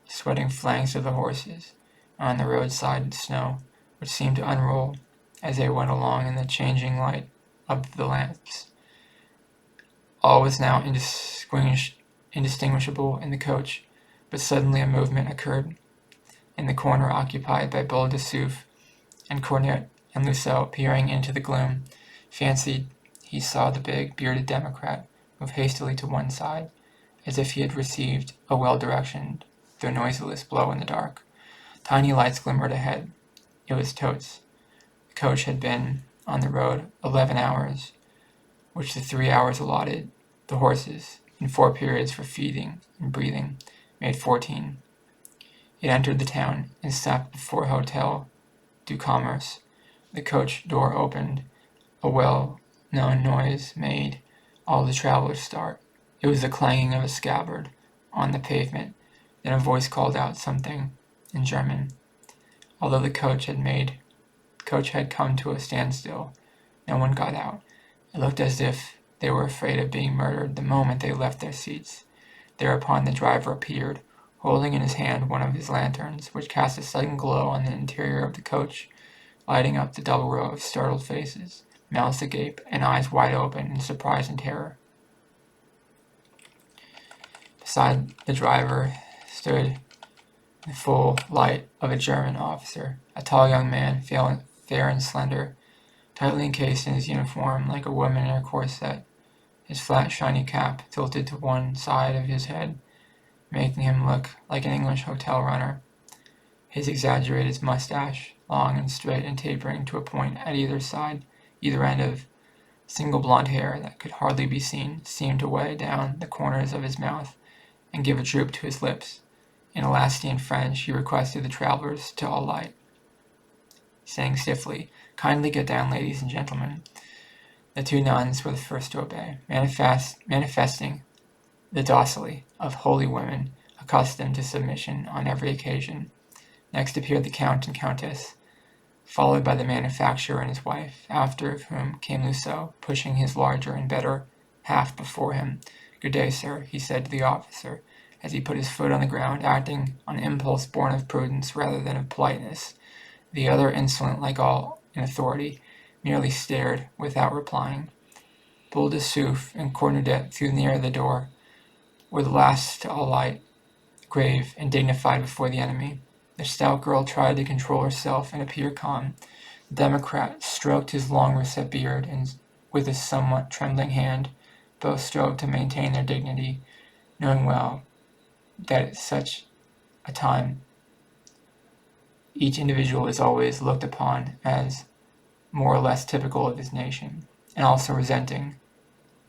sweating flanks of the horses, and on the roadside snow, which seemed to unroll as they went along in the changing light of the lamps. All was now indistinguishable in the coach, but suddenly a movement occurred in the corner occupied by Boule de Suif, and Cornet and Luceau, peering into the gloom, fancied he saw the big, bearded Democrat move hastily to one side, as if he had received a well-directioned, though noiseless, blow in the dark. Tiny lights glimmered ahead. It was Totes. The coach had been on the road 11 hours, which the 3 hours allotted the horses, in 4 periods for feeding and breathing, made 14. It entered the town and stopped before Hotel du Commerce. The coach door opened. A well-known noise made all the travelers start. It was the clanging of a scabbard on the pavement. Then a voice called out something in German. Although the coach had come to a standstill, no one got out. It looked as if they were afraid of being murdered the moment they left their seats. Thereupon the driver appeared, holding in his hand one of his lanterns, which cast a sudden glow on the interior of the coach, lighting up the double row of startled faces, mouths agape, and eyes wide open in surprise and terror. Beside the driver stood the full light of a German officer, a tall young man, fair and slender, tightly encased in his uniform like a woman in her corset, his flat shiny cap tilted to one side of his head, making him look like an English hotel runner. His exaggerated mustache, long and straight and tapering to a point at either end of single blonde hair that could hardly be seen, seemed to weigh down the corners of his mouth and give a droop to his lips. In Elastian French, he requested the travelers to alight, saying stiffly, "Kindly get down, ladies and gentlemen." The 2 nuns were the first to obey, manifesting the docility of holy women accustomed to submission on every occasion. Next appeared the Count and Countess, followed by the manufacturer and his wife, after whom came Luceau, pushing his larger and better half before him. "Good day, sir," he said to the officer, as he put his foot on the ground, acting on impulse born of prudence rather than of politeness. The other, insolent like all in authority, merely stared without replying. Boule de Suif and Cornudet, through near the door, were the last to alight, grave and dignified before the enemy. The stout girl tried to control herself and appear calm. The Democrat stroked his long russet beard, and with a somewhat trembling hand, both strove to maintain their dignity, knowing well that at such a time each individual is always looked upon as more or less typical of his nation, and also resenting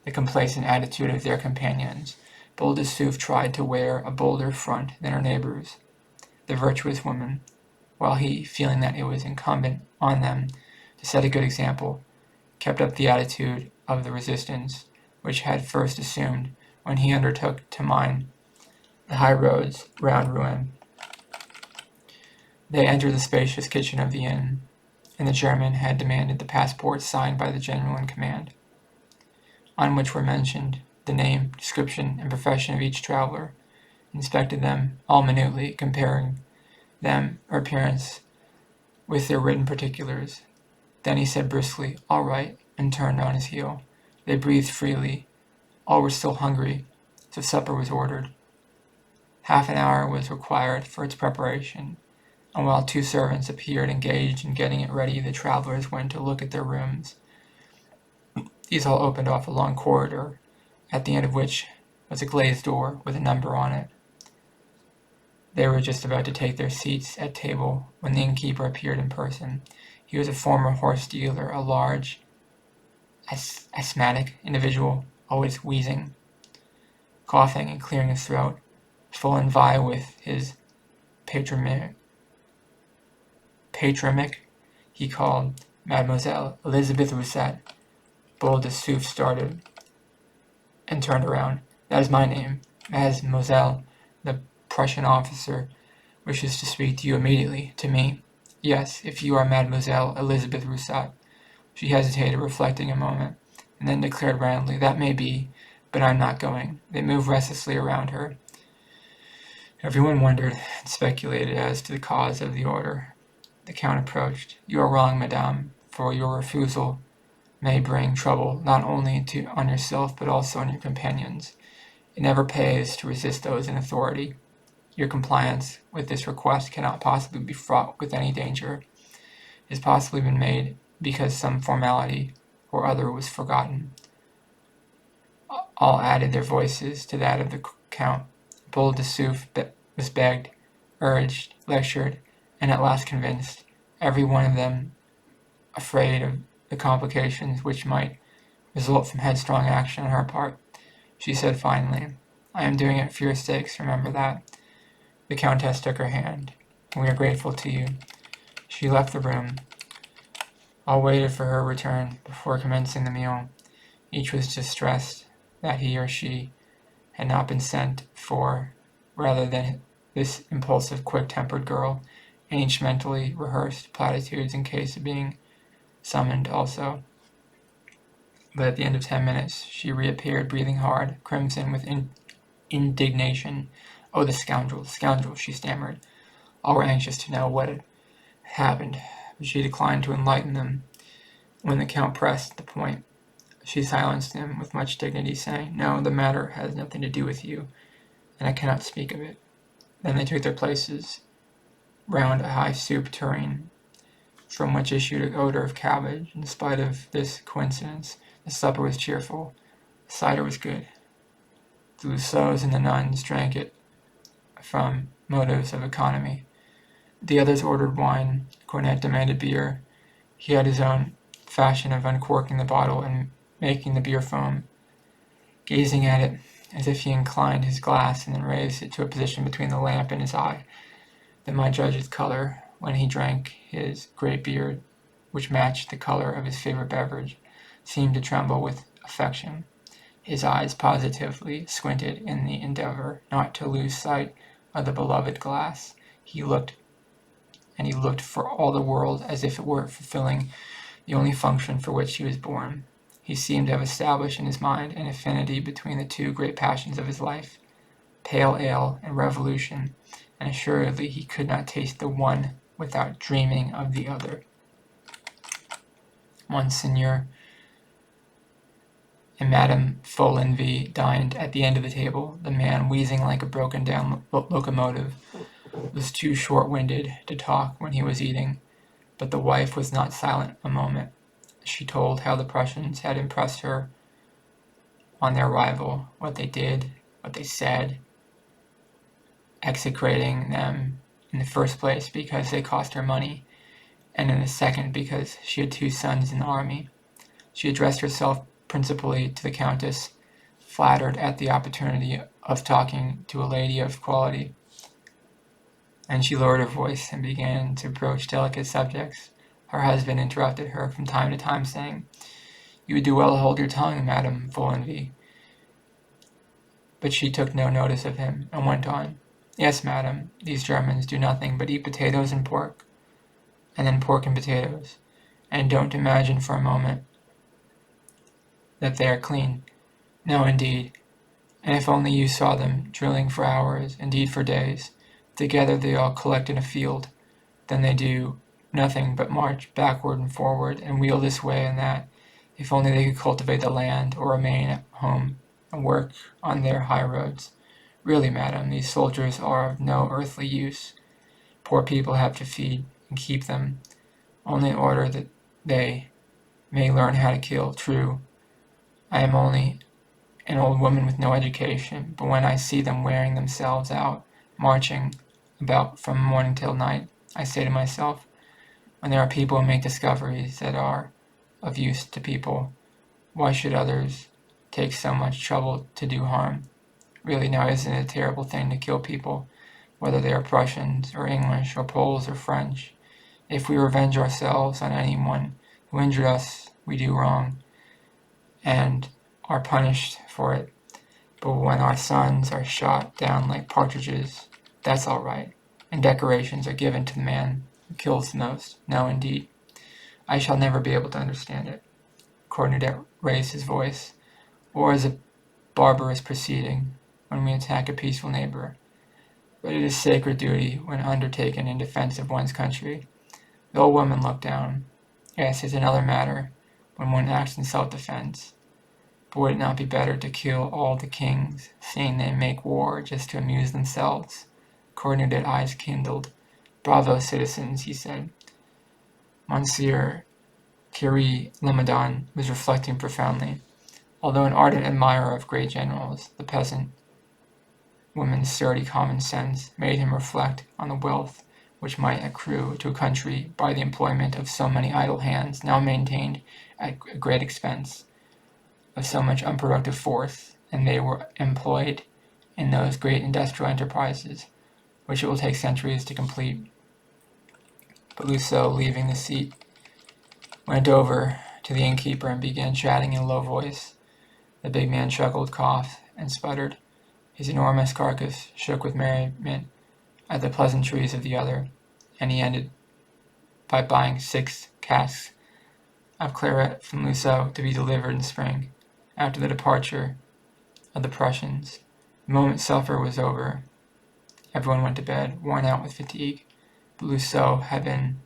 the complacent attitude of their companions. Boule de Suif tried to wear a bolder front than her neighbors, the virtuous women, while he, feeling that it was incumbent on them to set a good example, kept up the attitude of the resistance which had first assumed when he undertook to mine the high roads round Rouen. They entered the spacious kitchen of the inn, and the German had demanded the passports signed by the general in command, on which were mentioned the name, description, and profession of each traveler, inspected them all minutely, comparing them or appearance with their written particulars. Then he said briskly, "All right," and turned on his heel. They breathed freely. All were still hungry, so supper was ordered. Half an hour was required for its preparation, and while 2 servants appeared engaged in getting it ready, the travelers went to look at their rooms. These all opened off a long corridor, at the end of which was a glazed door with a number on it. They were just about to take their seats at table when the innkeeper appeared in person. He was a former horse dealer, a large, asthmatic individual, always wheezing, coughing and clearing his throat, full and vie with his patronymic patronymic?" he called. "Mademoiselle Elizabeth Rousset." Boule de Suif started and turned around. "That is my name. Mademoiselle, the Prussian officer wishes to speak to you immediately. To me." "Yes, if you are Mademoiselle Elizabeth Rousset." She hesitated, reflecting a moment, and then declared roundly, "That may be, but I'm not going." They moved restlessly around her. Everyone wondered and speculated as to the cause of the order. The Count approached. "You are wrong, madame, for your refusal may bring trouble not only on yourself but also on your companions. It never pays to resist those in authority. Your compliance with this request cannot possibly be fraught with any danger. It has possibly been made because some formality or other was forgotten." All added their voices to that of the Count. Boule de Suif was begged, urged, lectured, and at last convinced, every one of them afraid of the complications which might result from headstrong action on her part. She said finally, "I am doing it for your sakes, remember that." The Countess took her hand. "We are grateful to you." She left the room. All waited for her return before commencing the meal. Each was distressed that he or she had not been sent for rather than this impulsive, quick-tempered girl, and each mentally rehearsed platitudes in case of being summoned also. But at the end of 10 minutes she reappeared, breathing hard, crimson with indignation. "Oh, the scoundrel, the scoundrel," she stammered. All were anxious to know what had happened, but she declined to enlighten them. When the Count pressed the point, she silenced him with much dignity, saying, "No, the matter has nothing to do with you, and I cannot speak of it." Then they took their places round a high soup tureen, from which issued an odor of cabbage. In spite of this coincidence, the supper was cheerful. The cider was good. The Lousseaus and the nuns drank it from motives of economy. The others ordered wine. Cornet demanded beer. He had his own fashion of uncorking the bottle and making the beer foam, gazing at it as if he inclined his glass and then raised it to a position between the lamp and his eye, that might judge its color. When he drank, his great beard, which matched the color of his favorite beverage, seemed to tremble with affection. His eyes positively squinted in the endeavor not to lose sight of the beloved glass. He looked for all the world as if it were fulfilling the only function for which he was born. He seemed to have established in his mind an affinity between the two great passions of his life, pale ale and revolution, and assuredly he could not taste the one without dreaming of the other. Monseigneur and Madame Follenvie dined at the end of the table. The man, wheezing like a broken-down locomotive, was too short-winded to talk when he was eating, but the wife was not silent a moment. She told how the Prussians had impressed her on their arrival, what they did, what they said, execrating them in the first place because they cost her money, and in the second because she had 2 sons in the army. She addressed herself principally to the Countess, flattered at the opportunity of talking to a lady of quality, and she lowered her voice and began to broach delicate subjects. Her husband interrupted her from time to time, saying, "You would do well to hold your tongue, Madame Follenvie." But she took no notice of him, and went on, "Yes, madam, these Germans do nothing but eat potatoes and pork, and then pork and potatoes, and don't imagine for a moment that they are clean. No, indeed. And if only you saw them drilling for hours, indeed for days, together they all collect in a field, then they do nothing but march backward and forward, and wheel this way and that. If only they could cultivate the land, or remain at home and work on their high roads. Really, madam, these soldiers are of no earthly use. Poor people have to feed and keep them, only in order that they may learn how to kill. True, I am only an old woman with no education, but when I see them wearing themselves out, marching about from morning till night, I say to myself, when there are people who make discoveries that are of use to people, why should others take so much trouble to do harm? Really now, isn't it a terrible thing to kill people, whether they are Prussians or English or Poles or French? If we revenge ourselves on anyone who injured us, we do wrong, and are punished for it. But when our sons are shot down like partridges, that's all right, and decorations are given to the man who kills the most. No, indeed. I shall never be able to understand it. Cornudet raised his voice. War is a barbarous proceeding when we attack a peaceful neighbor, but it is sacred duty when undertaken in defense of one's country. The old woman looked down. Yes, it's another matter when one acts in self-defense. But would it not be better to kill all the kings, seeing they make war just to amuse themselves? Cornudet's eyes kindled. Bravo, citizens, he said. Monsieur Thierry Lamadan was reflecting profoundly. Although an ardent admirer of great generals, the peasant woman's sturdy common sense made him reflect on the wealth which might accrue to a country by the employment of so many idle hands, now maintained at a great expense, of so much unproductive force, and they were employed in those great industrial enterprises which it will take centuries to complete. But Rousseau, leaving the seat, went over to the innkeeper and began chatting in a low voice. The big man chuckled, coughed, and sputtered. His enormous carcass shook with merriment at the pleasantries of the other, and he ended by buying 6 casks of claret from Rousseau to be delivered in spring, after the departure of the Prussians. The moment supper was over, everyone went to bed, worn out with fatigue, but Rousseau had been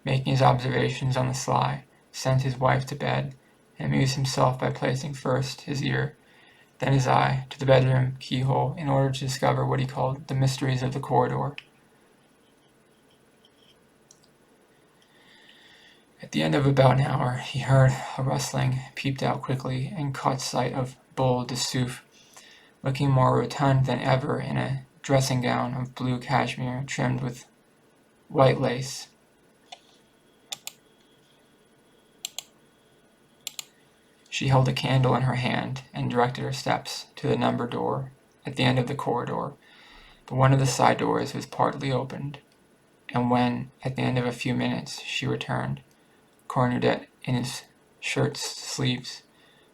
making his observations on the sly, sent his wife to bed, and amused himself by placing first his ear, then his eye, to the bedroom keyhole in order to discover what he called the mysteries of the corridor. At the end of about an hour, he heard a rustling, peeped out quickly, and caught sight of Boule de Suif, looking more rotund than ever in a dressing gown of blue cashmere trimmed with white lace. She held a candle in her hand and directed her steps to the numbered door at the end of the corridor, but one of the side doors was partly opened, and when, at the end of a few minutes, she returned, Cornudet, in his shirt sleeves,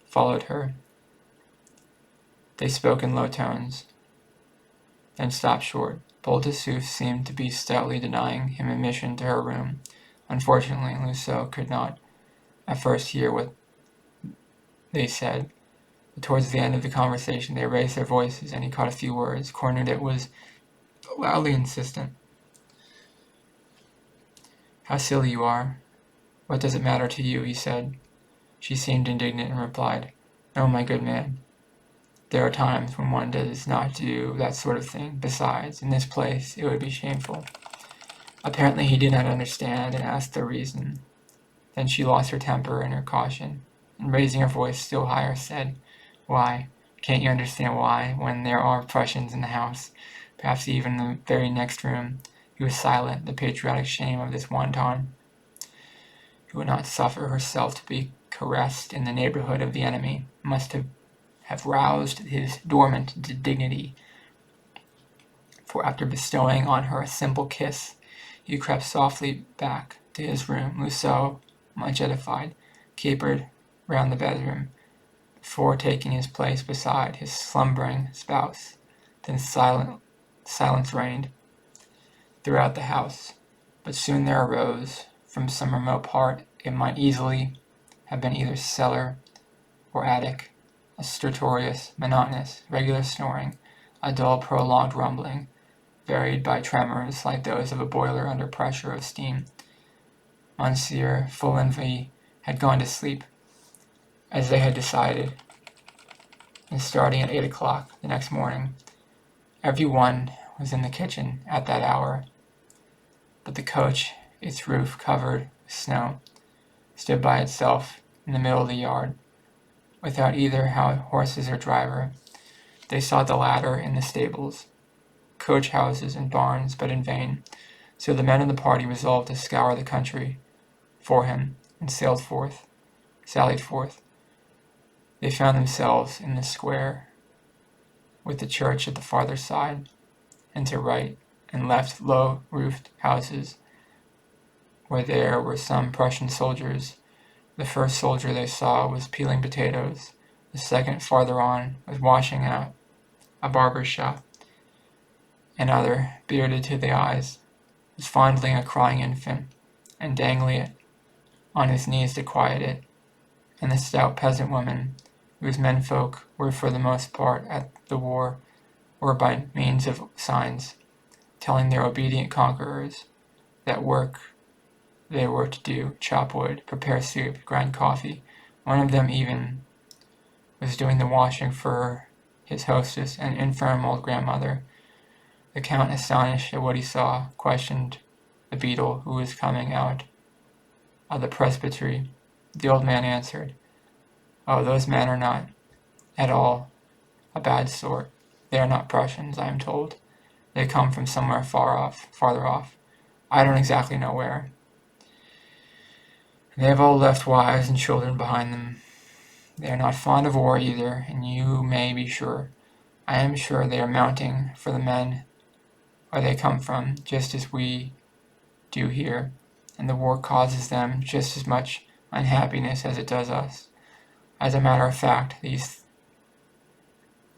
followed her. They spoke in low tones, then stopped short. Boule de Suif seemed to be stoutly denying him admission to her room. Unfortunately, Rousseau could not at first hear what they said, but towards the end of the conversation they raised their voices, and he caught a few words. Cornudet was loudly insistent. How silly you are. What does it matter to you, he said. She seemed indignant and replied, No, my good man. There are times when one does not do that sort of thing. Besides, in this place, it would be shameful. Apparently he did not understand and asked the reason. Then she lost her temper and her caution, and raising her voice still higher, said, Why, can't you understand why, when there are Prussians in the house, perhaps even in the very next room? He was silent. The patriotic shame of this wanton, who would not suffer herself to be caressed in the neighborhood of the enemy, must have roused his dormant dignity, for after bestowing on her a simple kiss, he crept softly back to his room. Rousseau, much edified, capered round the bedroom before taking his place beside his slumbering spouse. Then silence reigned throughout the house, but soon there arose, from some remote part, it might easily have been either cellar or attic, a stertorous, monotonous, regular snoring, a dull, prolonged rumbling, varied by tremors like those of a boiler under pressure of steam. Monsieur Follenvie had gone to sleep, as they had decided, and starting at 8 o'clock the next morning, every one was in the kitchen at that hour. But the coach, its roof covered with snow, stood by itself in the middle of the yard, without either horses or driver. They sought the latter in the stables, coach houses, and barns, but in vain. So the men of the party resolved to scour the country for him, and sallied forth. They found themselves in the square, with the church at the farther side, and to right and left low-roofed houses where there were some Prussian soldiers. The first soldier they saw was peeling potatoes. The second, farther on, was washing out a barber's shop. Another, bearded to the eyes, was fondling a crying infant and dangling it on his knees to quiet it. And the stout peasant woman, whose menfolk were for the most part at the war, were by means of signs telling their obedient conquerors that work they were to do: chop wood, prepare soup, grind coffee. One of them even was doing the washing for his hostess, an infirm old grandmother. The Count, astonished at what he saw, questioned the beadle who was coming out of the presbytery. The old man answered, "Oh, those men are not at all a bad sort. They are not Prussians, I am told. They come from somewhere farther off. I don't exactly know where. They have all left wives and children behind them. They are not fond of war either, and you may be sure, I am sure, they are mounting for the men where they come from, just as we do here, and the war causes them just as much unhappiness as it does us. As a matter of fact, these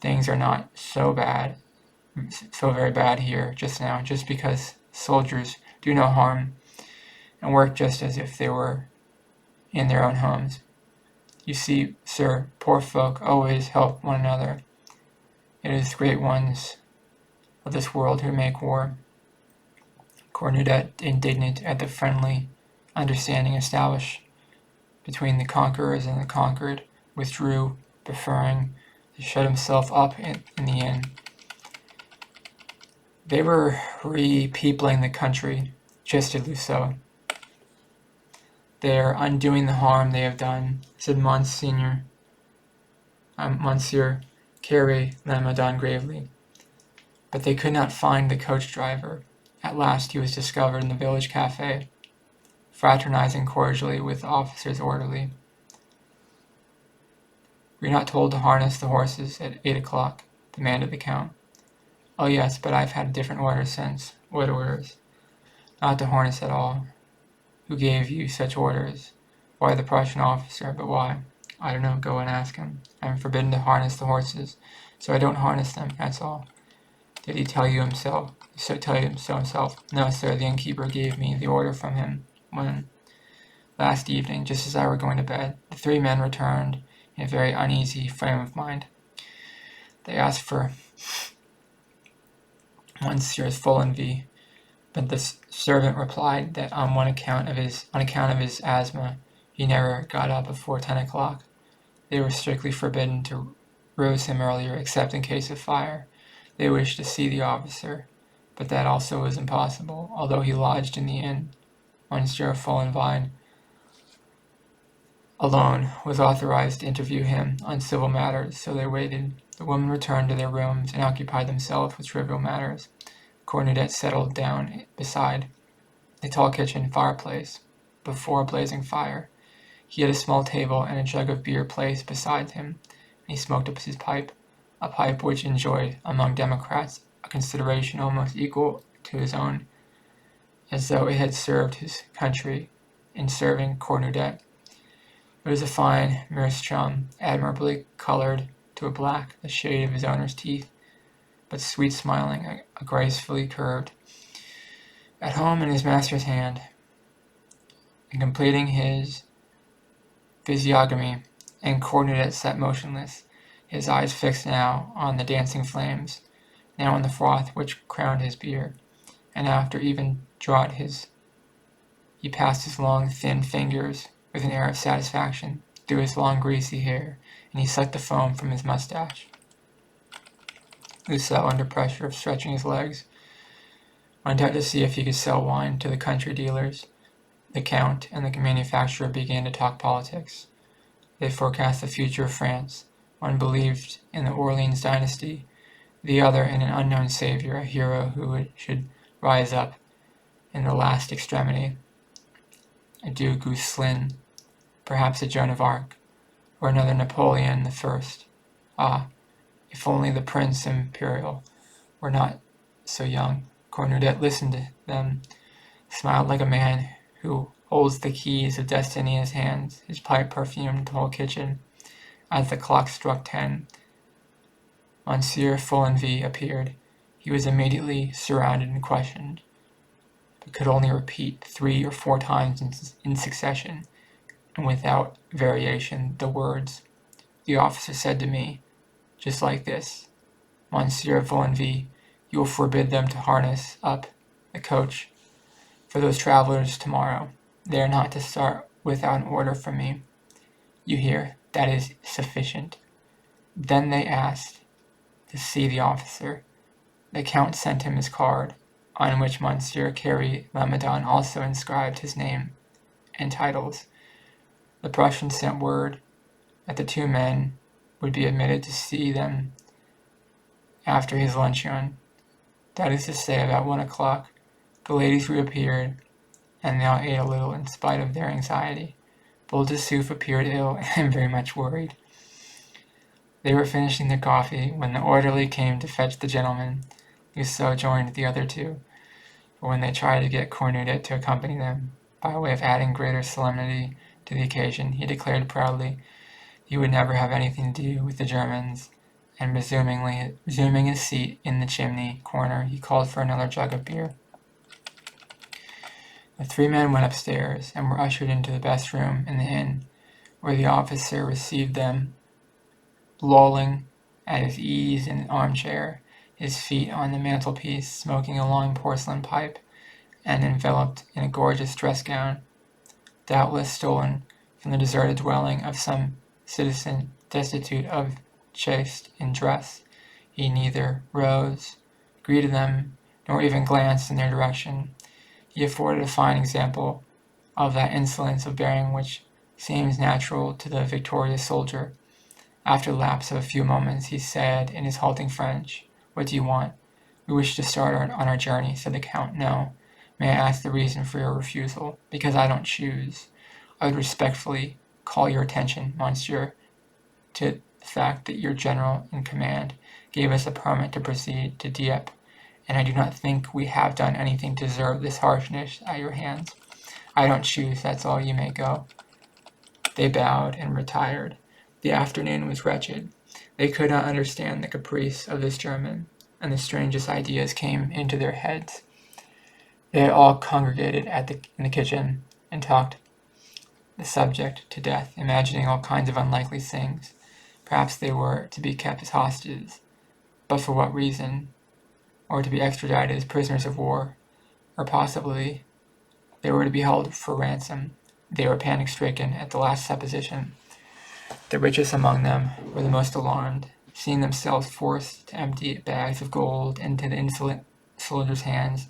things are not so very bad here just now, just because soldiers do no harm and work just as if they were in their own homes. You see, sir, poor folk always help one another. It is the great ones of this world who make war." Cornudet, indignant at the friendly understanding established between the conquerors and the conquered, withdrew, preferring to shut himself up in the inn. "They were re-peopling the country," jested Luceau. "They are undoing the harm they have done," said Monsieur Carré Lamadon gravely. But they could not find the coach-driver. At last he was discovered in the village café, fraternizing cordially with the officer's orderly. "We're not told to harness the horses at 8 o'clock, demanded the Count. "Oh yes, but I've had different orders since." "What orders?" "Not to harness at all." "Who gave you such orders?" "Why, the Prussian officer." "But why?" "I don't know, go and ask him. I am forbidden to harness the horses, so I don't harness them, that's all." "Did he tell you so himself?" "No, sir, the innkeeper gave me the order from him." "When?" "Last evening, just as I were going to bed." The three men returned in a very uneasy frame of mind. They asked for Monsieur's Follenvie, but the servant replied that on account of his asthma, he never got up before 10 o'clock. They were strictly forbidden to rouse him earlier, except in case of fire. They wished to see the officer, but that also was impossible, although he lodged in the inn. Monsieur Follenvie alone was authorized to interview him on civil matters, so they waited. The women returned to their rooms and occupied themselves with trivial matters. Cornudet settled down beside a tall kitchen fireplace before a blazing fire. He had a small table and a jug of beer placed beside him, and he smoked up his pipe, a pipe which enjoyed, among Democrats, a consideration almost equal to his own, as though it had served his country in serving Cornudet. It was a fine meerschaum, admirably colored to a black, the shade of his owner's teeth, but sweet smiling, gracefully curved. At home in his master's hand, and completing his physiognomy, and Cornudet sat motionless, his eyes fixed now on the dancing flames, now on the froth which crowned his beer, and after even draught he passed his long, thin fingers with an air of satisfaction through his long, greasy hair, and he sucked the foam from his mustache. Luceau, under pressure of stretching his legs, went out to see if he could sell wine to the country dealers. The Count and the manufacturer began to talk politics. They forecast the future of France. One believed in the Orleans dynasty, the other in an unknown savior, a hero who should rise up in the last extremity, a Du Guesclin, perhaps a Joan of Arc, or another Napoleon the First. Ah, if only the Prince Imperial were not so young. Cornudet listened to them, smiled like a man who holds the keys of destiny in his hands. His pipe perfumed the whole kitchen. As the clock struck 10, Monsieur Follenvie appeared. He was immediately surrounded and questioned, but could only repeat 3 or 4 times in succession, and without variation, the words. The officer said to me, just like this, Monsieur Follenvie, you will forbid them to harness up the coach for those travelers tomorrow. They are not to start without an order from me. You hear, that is sufficient. Then they asked to see the officer. The Count sent him his card, on which Monsieur Carré Lamadon also inscribed his name and titles. The Prussian sent word that the 2 men would be admitted to see them after his luncheon. That is to say, about 1 o'clock. The ladies reappeared, and they all ate a little in spite of their anxiety. Boule de Suif appeared ill and very much worried. They were finishing their coffee when the orderly came to fetch the gentlemen. Loiseau joined the other 2, but when they tried to get Cornudet to accompany them, by way of adding greater solemnity to the occasion, he declared proudly he would never have anything to do with the Germans, and resuming his seat in the chimney corner, he called for another jug of beer. The 3 men went upstairs and were ushered into the best room in the inn, where the officer received them, lolling at his ease in an armchair, his feet on the mantelpiece, smoking a long porcelain pipe, and enveloped in a gorgeous dress gown, doubtless stolen from the deserted dwelling of some citizen destitute of chaste in dress. He neither rose, greeted them, nor even glanced in their direction. He afforded a fine example of that insolence of bearing which seems natural to the victorious soldier. After the lapse of a few moments, he said in his halting French, "What do you want?" "We wish to start on our journey," said the Count. "No. May I ask the reason for your refusal?" "Because I don't choose. I would respectfully call your attention, monsieur, to the fact that your general in command gave us a permit to proceed to Dieppe, and I do not think we have done anything to deserve this harshness at your hands. I don't choose, that's all. You may go." They bowed and retired. The afternoon was wretched. They could not understand the caprice of this German, and the strangest ideas came into their heads. They had all congregated in the kitchen and talked the subject to death, imagining all kinds of unlikely things. Perhaps they were to be kept as hostages, but for what reason? Or to be extradited as prisoners of war, or possibly they were to be held for ransom. They were panic-stricken at the last supposition. The richest among them were the most alarmed, seeing themselves forced to empty bags of gold into the insolent soldiers' hands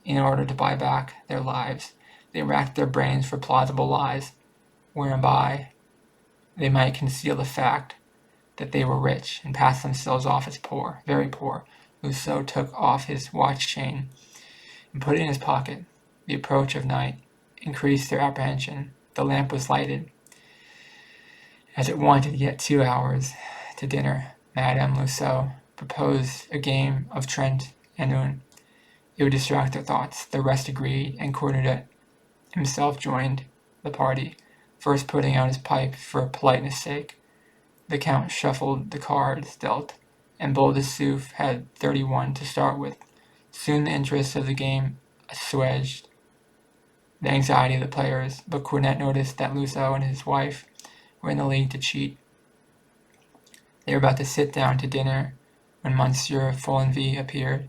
in order to buy back their lives. They racked their brains for plausible lies, whereby they might conceal the fact that they were rich and pass themselves off as poor, very poor. Loiseau took off his watch chain and put it in his pocket. The approach of night increased their apprehension. The lamp was lighted. As it wanted yet 2 hours to dinner, Madame Loiseau proposed a game of Trent and Un. It would distract their thoughts. The rest agreed, and Cornudet himself joined the party, first putting out his pipe for politeness' sake. The Count shuffled the cards dealt, and Boule de Suif had 31 to start with. Soon the interest of the game assuaged the anxiety of the players, but Cornet noticed that Loiseau and his wife were in the league to cheat. They were about to sit down to dinner when Monsieur Follenvie appeared,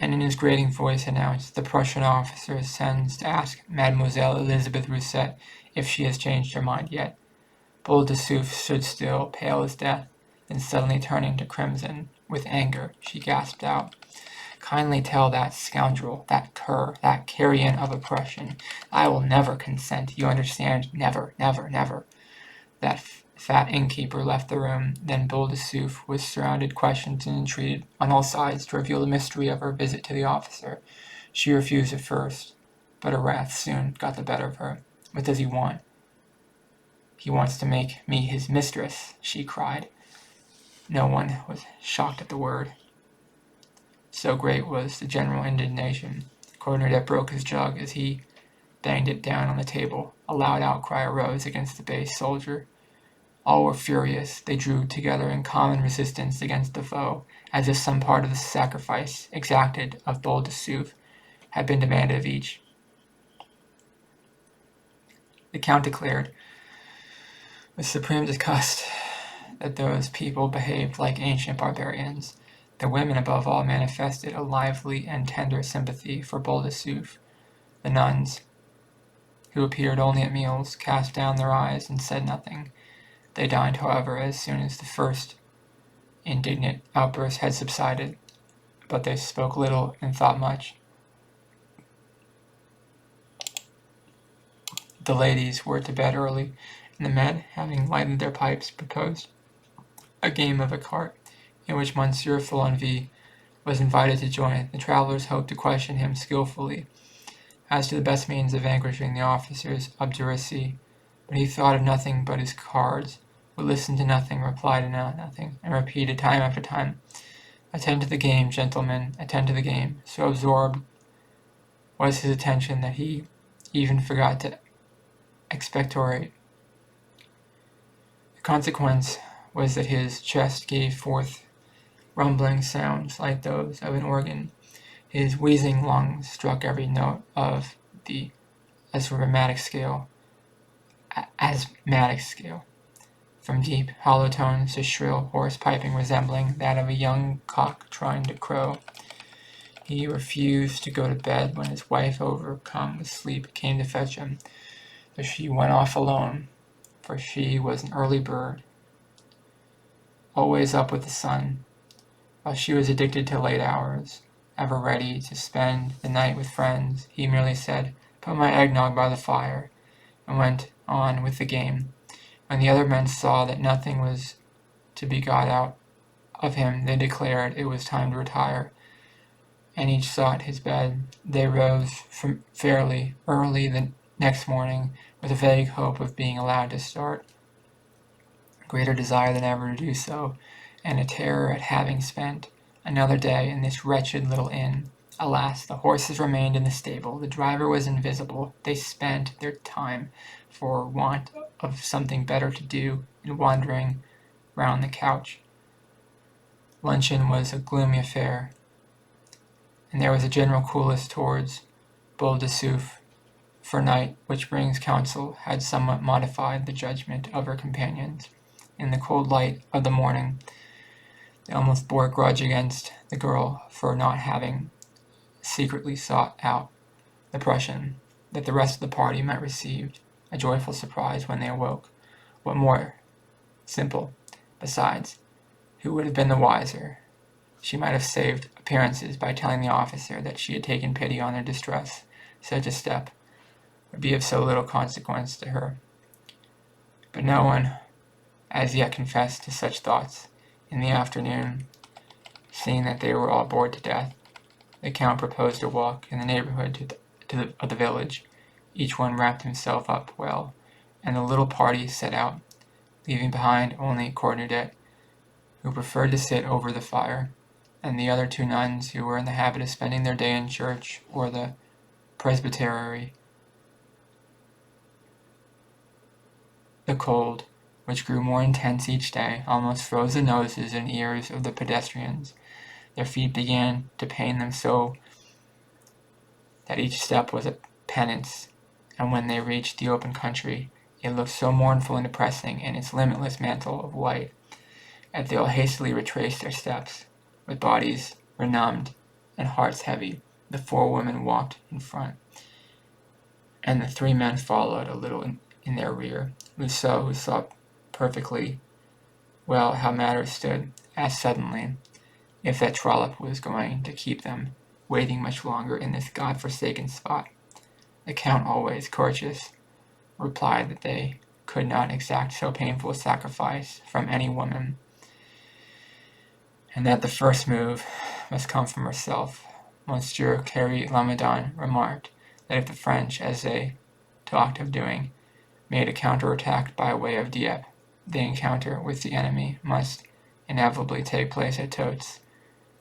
and in his grating voice announced, "The Prussian officer sends to ask Mademoiselle Elisabeth Rousset if she has changed her mind yet." Boule de Suif stood still, pale as death, then suddenly turning to crimson with anger, she gasped out, "Kindly tell that scoundrel, that cur, that carrion of a Prussian, I will never consent, you understand, never, never, never." That fat innkeeper left the room. Then Boule de Suif was surrounded, questioned, and entreated on all sides to reveal the mystery of her visit to the officer. She refused at first, but her wrath soon got the better of her. "What does he want?" "He wants to make me his mistress," she cried. No one was shocked at the word, so great was the general indignation. Cornudet broke his jug as he banged it down on the table. A loud outcry arose against the base soldier. All were furious. They drew together in common resistance against the foe, as if some part of the sacrifice exacted of Boule de Suif had been demanded of each. The Count declared, with supreme disgust, that those people behaved like ancient barbarians. The women above all manifested a lively and tender sympathy for Boule de Suif. The nuns, who appeared only at meals, cast down their eyes and said nothing. They dined, however, as soon as the first indignant outburst had subsided, but they spoke little and thought much. The ladies were to bed early, and the men, having lighted their pipes, proposed a game of écarté, in which Monsieur Follenvie was invited to join. The travelers hoped to question him skilfully as to the best means of vanquishing the officer's obduracy, but he thought of nothing but his cards, would listen to nothing, replied to nothing, and repeated time after time, "Attend to the game, gentlemen, attend to the game." So absorbed was his attention that he even forgot to expectorate. The consequence was that his chest gave forth rumbling sounds like those of an organ. His wheezing lungs struck every note of the asthmatic scale, from deep, hollow tones to shrill, hoarse piping resembling that of a young cock trying to crow. He refused to go to bed when his wife, overcome with sleep, came to fetch him, but she went off alone, for she was an early bird, always up with the sun, while she was addicted to late hours, ever ready to spend the night with friends. He merely said, "Put my eggnog by the fire," and went on with the game. When the other men saw that nothing was to be got out of him, they declared it was time to retire, and each sought his bed. They rose fairly early the next morning, with a vague hope of being allowed to start, greater desire than ever to do so, and a terror at having spent another day in this wretched little inn. Alas, the horses remained in the stable, the driver was invisible. They spent their time, for want of something better to do, in wandering round the couch. Luncheon was a gloomy affair, and there was a general coolness towards Boule de Suif, for night, which brings counsel, had somewhat modified the judgment of her companions. In the cold light of the morning, they almost bore a grudge against the girl for not having secretly sought out the Prussian, that the rest of the party might receive a joyful surprise when they awoke. What more simple? Besides, who would have been the wiser? She might have saved appearances by telling the officer that she had taken pity on their distress. Such a step would be of so little consequence to her. But no one as yet confessed to such thoughts. In the afternoon, seeing that they were all bored to death, the Count proposed a walk in the neighborhood of the village. Each one wrapped himself up well, and the little party set out, leaving behind only Cornudet, who preferred to sit over the fire, and the other two nuns who were in the habit of spending their day in church or the presbytery. The cold, which grew more intense each day, almost froze the noses and ears of the pedestrians. Their feet began to pain them so that each step was a penance, and when they reached the open country, it looked so mournful and depressing in its limitless mantle of white, that they all hastily retraced their steps. With bodies benumbed and hearts heavy, the four women walked in front, and the three men followed a little in their rear. Rousseau, who saw perfectly well how matters stood, asked suddenly if that trollop was going to keep them waiting much longer in this God-forsaken spot. The Count, always courteous, replied that they could not exact so painful a sacrifice from any woman, and that the first move must come from herself. Monsieur Carré Lamadon remarked that if the French, as they talked of doing, made a counter-attack by way of Dieppe, the encounter with the enemy must inevitably take place at Totes.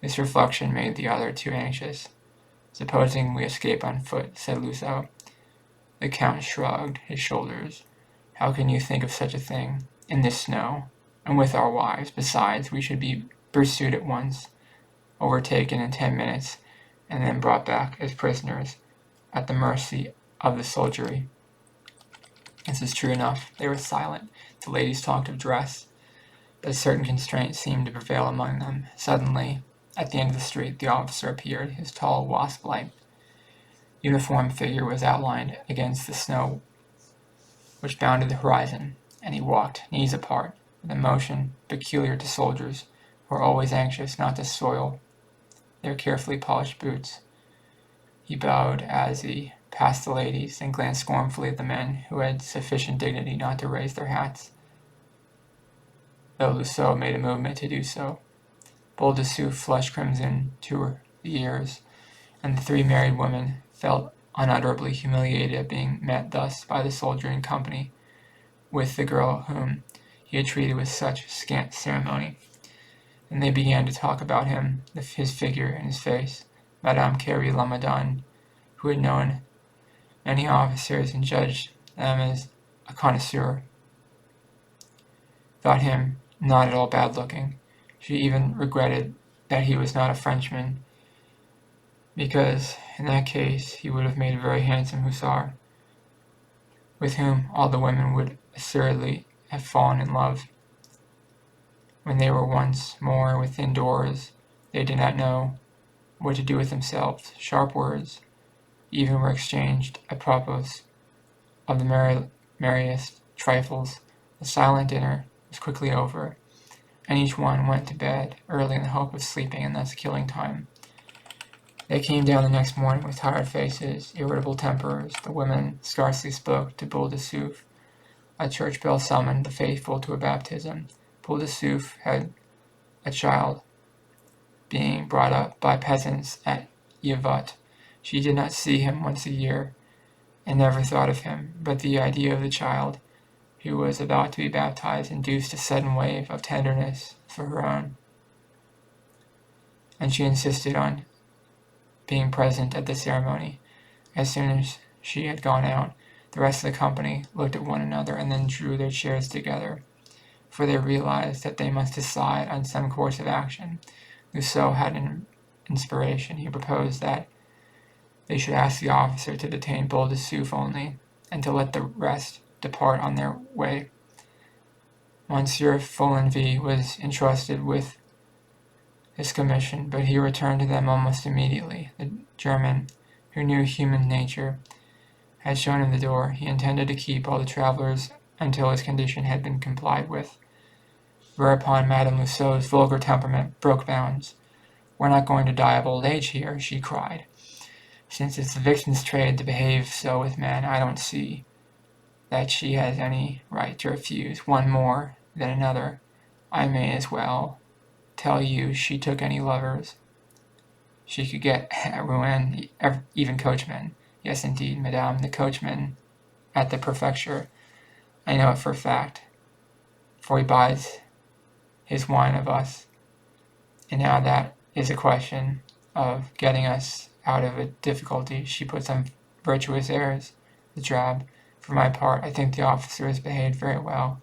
This reflection made the other two anxious. "Supposing we escape on foot," said Rousseau, The Count shrugged his shoulders. How can you think of such a thing? In this snow, and with our wives. Besides, we should be pursued at once, overtaken in 10 minutes, and then brought back as prisoners, at the mercy of the soldiery. This is true enough. They were silent. The ladies talked of dress, but a certain constraint seemed to prevail among them. Suddenly, at the end of the street, the officer appeared. His tall, wasp-like uniform figure was outlined against the snow which bounded the horizon, and he walked, knees apart, with a motion peculiar to soldiers who are always anxious not to soil their carefully polished boots. He bowed as he passed the ladies, and glanced scornfully at the men who had sufficient dignity not to raise their hats, though Lucille made a movement to do so. Boule de Suif flushed crimson to the ears, and the three married women felt unutterably humiliated at being met thus by the soldier in company with the girl whom he had treated with such scant ceremony. And they began to talk about him, his figure and his face. Madame Carrie Lamadon, who had known many officers and judged them as a connoisseur, thought him not at all bad-looking. She even regretted that he was not a Frenchman, because in that case he would have made a very handsome hussar, with whom all the women would assuredly have fallen in love. When they were once more within doors, they did not know what to do with themselves. Sharp words even were exchanged apropos of the merriest trifles. The silent dinner was quickly over, and each one went to bed early in the hope of sleeping and thus killing time. They came down the next morning with tired faces, irritable tempers. The women scarcely spoke to Boule de Suif. A church bell summoned the faithful to a baptism. Boule de Suif had a child being brought up by peasants at Yavut. She did not see him once a year, and never thought of him, but the idea of the child, who was about to be baptized, induced a sudden wave of tenderness for her own, and she insisted on being present at the ceremony. As soon as she had gone out, the rest of the company looked at one another and then drew their chairs together, for they realized that they must decide on some course of action. Lucille had an inspiration. He proposed that they should ask the officer to detain Boule de Suif only, and to let the rest depart on their way. Monsieur Follenvie was entrusted with this commission, but he returned to them almost immediately. The German, who knew human nature, had shown him the door. He intended to keep all the travelers until his condition had been complied with. Whereupon Madame Lucille's vulgar temperament broke bounds. "We're not going to die of old age here," she cried. "Since it's the vixen's trade to behave so with men, I don't see that she has any right to refuse one more than another. I may as well tell you she took any lovers she could get at Rouen, even coachmen. Yes, indeed, madame, the coachman at the prefecture. I know it for a fact, for he buys his wine of us. And now that is a question of getting us out of a difficulty. She puts on virtuous airs, the drab. For my part, I think the officer has behaved very well.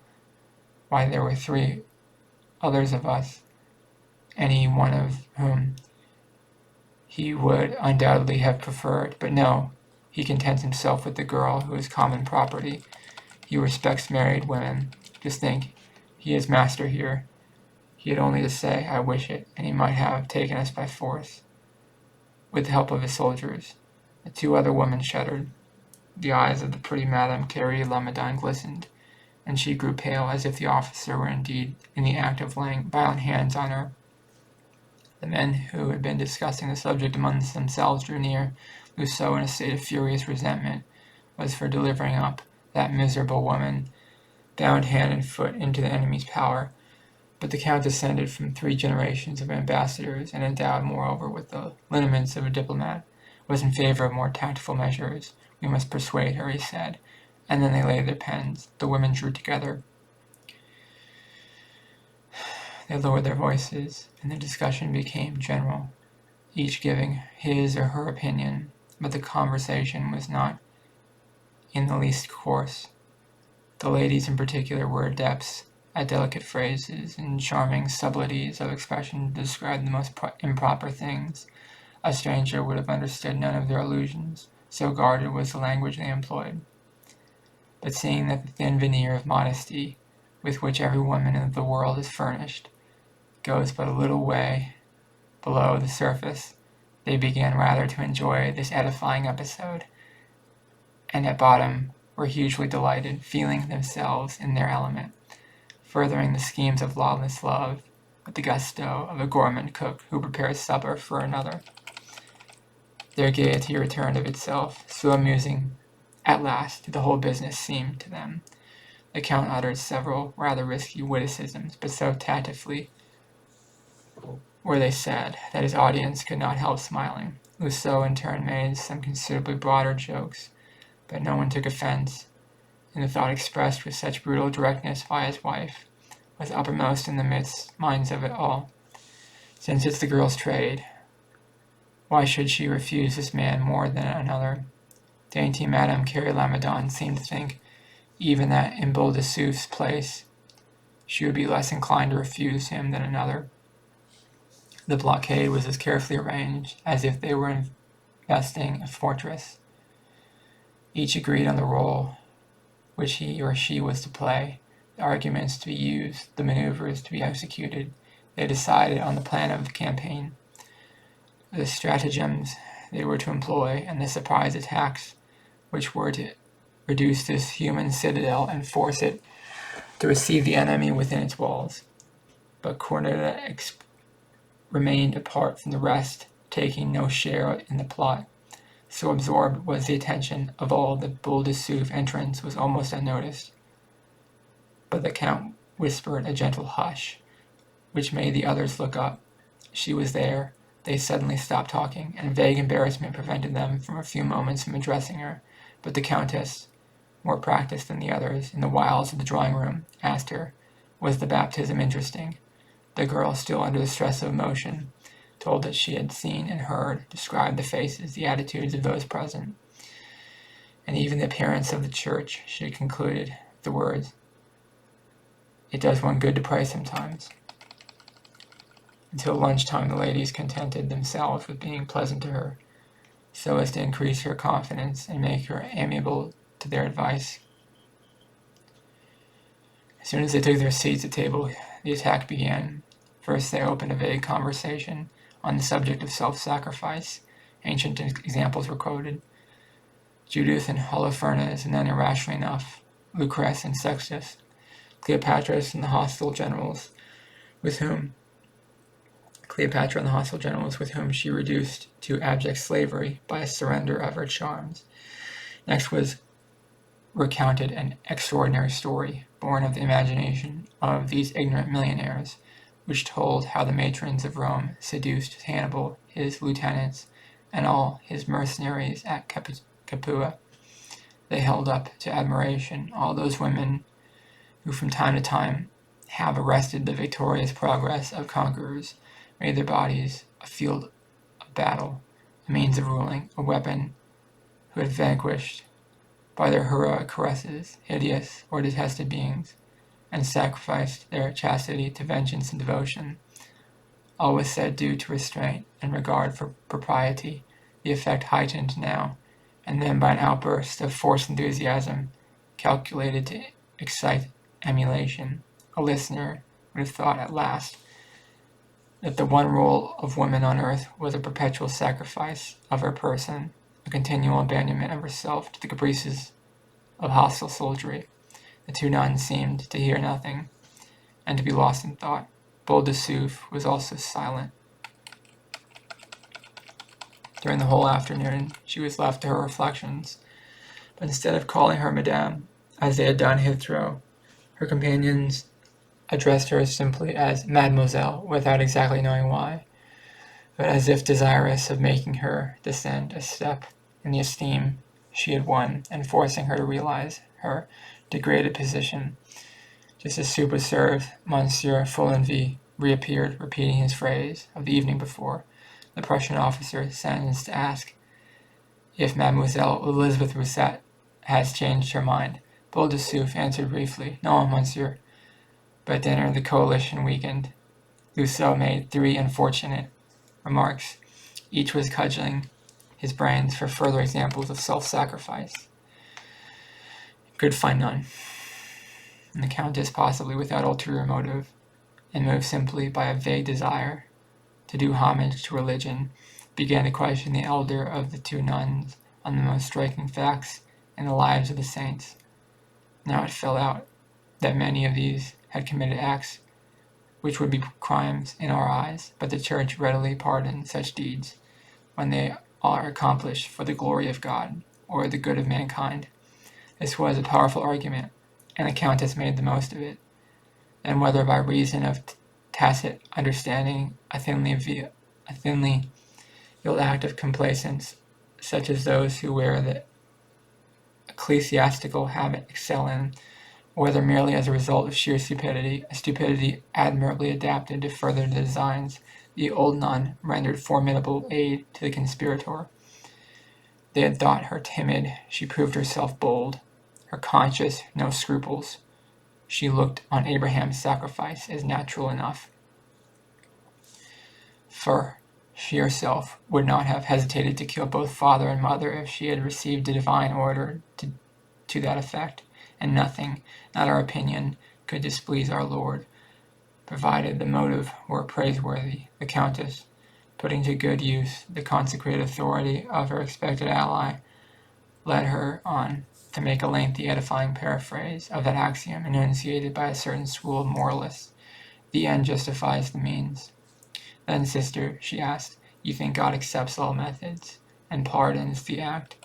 Why, there were 3 others of us, any one of whom he would undoubtedly have preferred, but no, he contents himself with the girl who is common property. He respects married women. Just think, he is master here. He had only to say, 'I wish it,' and he might have taken us by force, with the help of his soldiers." The 2 other women shuddered. The eyes of the pretty Madame Carrie Lamadon glistened, and she grew pale, as if the officer were indeed in the act of laying violent hands on her. The men who had been discussing the subject among themselves drew near. Lucille, in a state of furious resentment, was for delivering up that miserable woman, bound hand and foot into the enemy's power. But the Count, descended from 3 generations of ambassadors, and endowed moreover with the lineaments of a diplomat, was in favor of more tactful measures. "We must persuade her," he said, and then they laid their pens. The women drew together. They lowered their voices, and the discussion became general, each giving his or her opinion, but the conversation was not in the least coarse. The ladies in particular were adepts at delicate phrases and charming subtleties of expression to describe the most improper things. A stranger would have understood none of their allusions, so guarded was the language they employed. But seeing that the thin veneer of modesty with which every woman of the world is furnished goes but a little way below the surface, they began rather to enjoy this edifying episode, and at bottom were hugely delighted, feeling themselves in their element, furthering the schemes of lawless love with the gusto of a gourmand cook who prepares supper for another. Their gaiety returned of itself, so amusing at last did the whole business seem to them. The Count uttered several rather risky witticisms, but so tactfully were they said that his audience could not help smiling. Rousseau in turn made some considerably broader jokes, but no one took offense, and the thought expressed with such brutal directness by his wife was uppermost in the minds of it all. Since it's the girl's trade, why should she refuse this man more than another? Dainty Madame Carrie Lamadon seemed to think even that in Boule de Suif's place she would be less inclined to refuse him than another. The blockade was as carefully arranged as if they were investing a fortress. Each agreed on the role which he or she was to play, the arguments to be used, the maneuvers to be executed. They decided on the plan of the campaign, the stratagems they were to employ, and the surprise attacks which were to reduce this human citadel and force it to receive the enemy within its walls. But Corneille remained apart from the rest, taking no share in the plot. So absorbed was the attention of all that Boule de Suif entrance was almost unnoticed. But the Count whispered a gentle hush, which made the others look up. She was there. They suddenly stopped talking, and vague embarrassment prevented them from a few moments from addressing her. But the Countess, more practiced than the others in the wiles of the drawing-room, asked her, was the baptism interesting? The girl, still under the stress of emotion, told that she had seen and heard, described the faces, the attitudes of those present, and even the appearance of the church. She concluded with the words, "It does one good to pray sometimes." Until lunchtime the ladies contented themselves with being pleasant to her, so as to increase her confidence and make her amiable to their advice. As soon as they took their seats at table, the attack began. First they opened a vague conversation on the subject of self-sacrifice. Ancient examples were quoted, Judith and Holofernes, and then, irrationally enough, Lucrece and Sextus, Cleopatra and the hostile generals with whom she reduced to abject slavery by a surrender of her charms. Next was recounted an extraordinary story, born of the imagination of these ignorant millionaires, which told how the matrons of Rome seduced Hannibal, his lieutenants, and all his mercenaries at Capua. They held up to admiration all those women who from time to time have arrested the victorious progress of conquerors, made their bodies a field of battle, a means of ruling, a weapon, who had vanquished, by their heroic caresses, hideous or detested beings, and sacrificed their chastity to vengeance and devotion. All was said due to restraint and regard for propriety, the effect heightened now and then by an outburst of forced enthusiasm calculated to excite emulation. A listener would have thought at last that the one rule of woman on earth was a perpetual sacrifice of her person, a continual abandonment of herself to the caprices of hostile soldiery. The two nuns seemed to hear nothing, and to be lost in thought. Boule de Suif was also silent. During the whole afternoon she was left to her reflections, but instead of calling her Madame, as they had done hitherto, her companions addressed her simply as Mademoiselle, without exactly knowing why, but as if desirous of making her descend a step in the esteem she had won, and forcing her to realize her degraded position. Just as soup was served, Monsieur Follenvie reappeared, repeating his phrase of the evening before. The Prussian officer sentenced to ask if Mademoiselle Elizabeth Rousset has changed her mind. Boule de Suif answered briefly, No, monsieur. But at dinner the coalition weakened. Lucille made 3 unfortunate remarks. Each was cudgeling his brains for further examples of self-sacrifice. Could find none. And the Countess, possibly without ulterior motive, and moved simply by a vague desire to do homage to religion, began to question the elder of the 2 nuns on the most striking facts in the lives of the saints. Now it fell out that many of these had committed acts which would be crimes in our eyes, but the Church readily pardoned such deeds when they are accomplished for the glory of God or the good of mankind. This was a powerful argument, and the Countess made the most of it. And whether by reason of tacit understanding, a thinly veiled act of complacence, such as those who wear the ecclesiastical habit excel in, or whether merely as a result of sheer stupidity, a stupidity admirably adapted to further designs, the old nun rendered formidable aid to the conspirator. They had thought her timid, she proved herself bold. Her conscience, no scruples. She looked on Abraham's sacrifice as natural enough. For she herself would not have hesitated to kill both father and mother if she had received a divine order to that effect, and nothing, not our opinion, could displease our Lord, provided the motive were praiseworthy. The Countess, putting to good use the consecrated authority of her expected ally, led her on to make a lengthy edifying paraphrase of that axiom enunciated by a certain school of moralists: the end justifies the means. Then, sister, she asked, you think God accepts all methods and pardons the act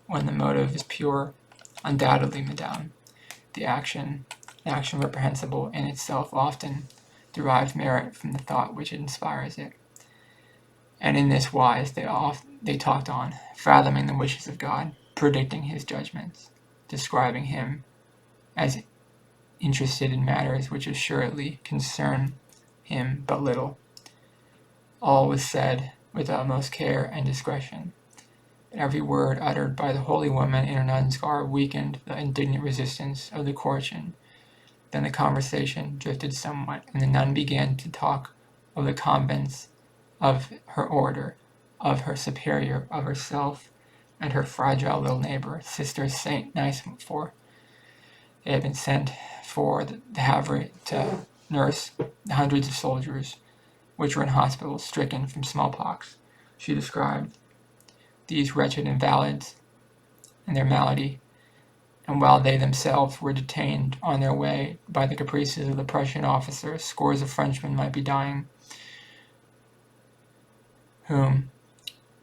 when the motive is pure? Undoubtedly, madame. The action reprehensible in itself, often derives merit from the thought which inspires it. And in this wise they talked on, fathoming the wishes of God, predicting his judgments, describing him as interested in matters which assuredly concern him but little. All was said with utmost care and discretion, but every word uttered by the holy woman in her nun's garb weakened the indignant resistance of the courtier. Then the conversation drifted somewhat, and the nun began to talk of the convents of her order, of her superior, of herself, and her fragile little neighbor, Sister Saint Nicephore. They had been sent for the Havre to nurse the hundreds of soldiers which were in hospitals stricken from smallpox. She described these wretched invalids and their malady, and while they themselves were detained on their way by the caprices of the Prussian officers, scores of Frenchmen might be dying, whom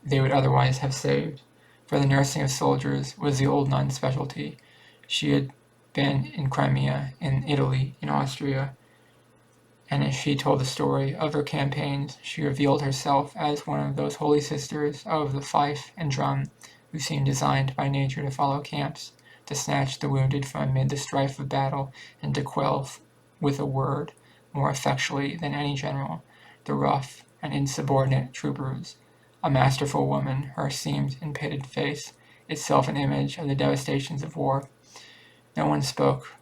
they would otherwise have saved. For the nursing of soldiers was the old nun's specialty. She had been in Crimea, in Italy, in Austria, and as she told the story of her campaigns, she revealed herself as one of those holy sisters of the fife and drum who seemed designed by nature to follow camps, to snatch the wounded from amid the strife of battle, and to quell with a word, more effectually than any general, the rough and insubordinate troopers. A masterful woman, her seamed and pitted face, itself an image of the devastations of war. No one spoke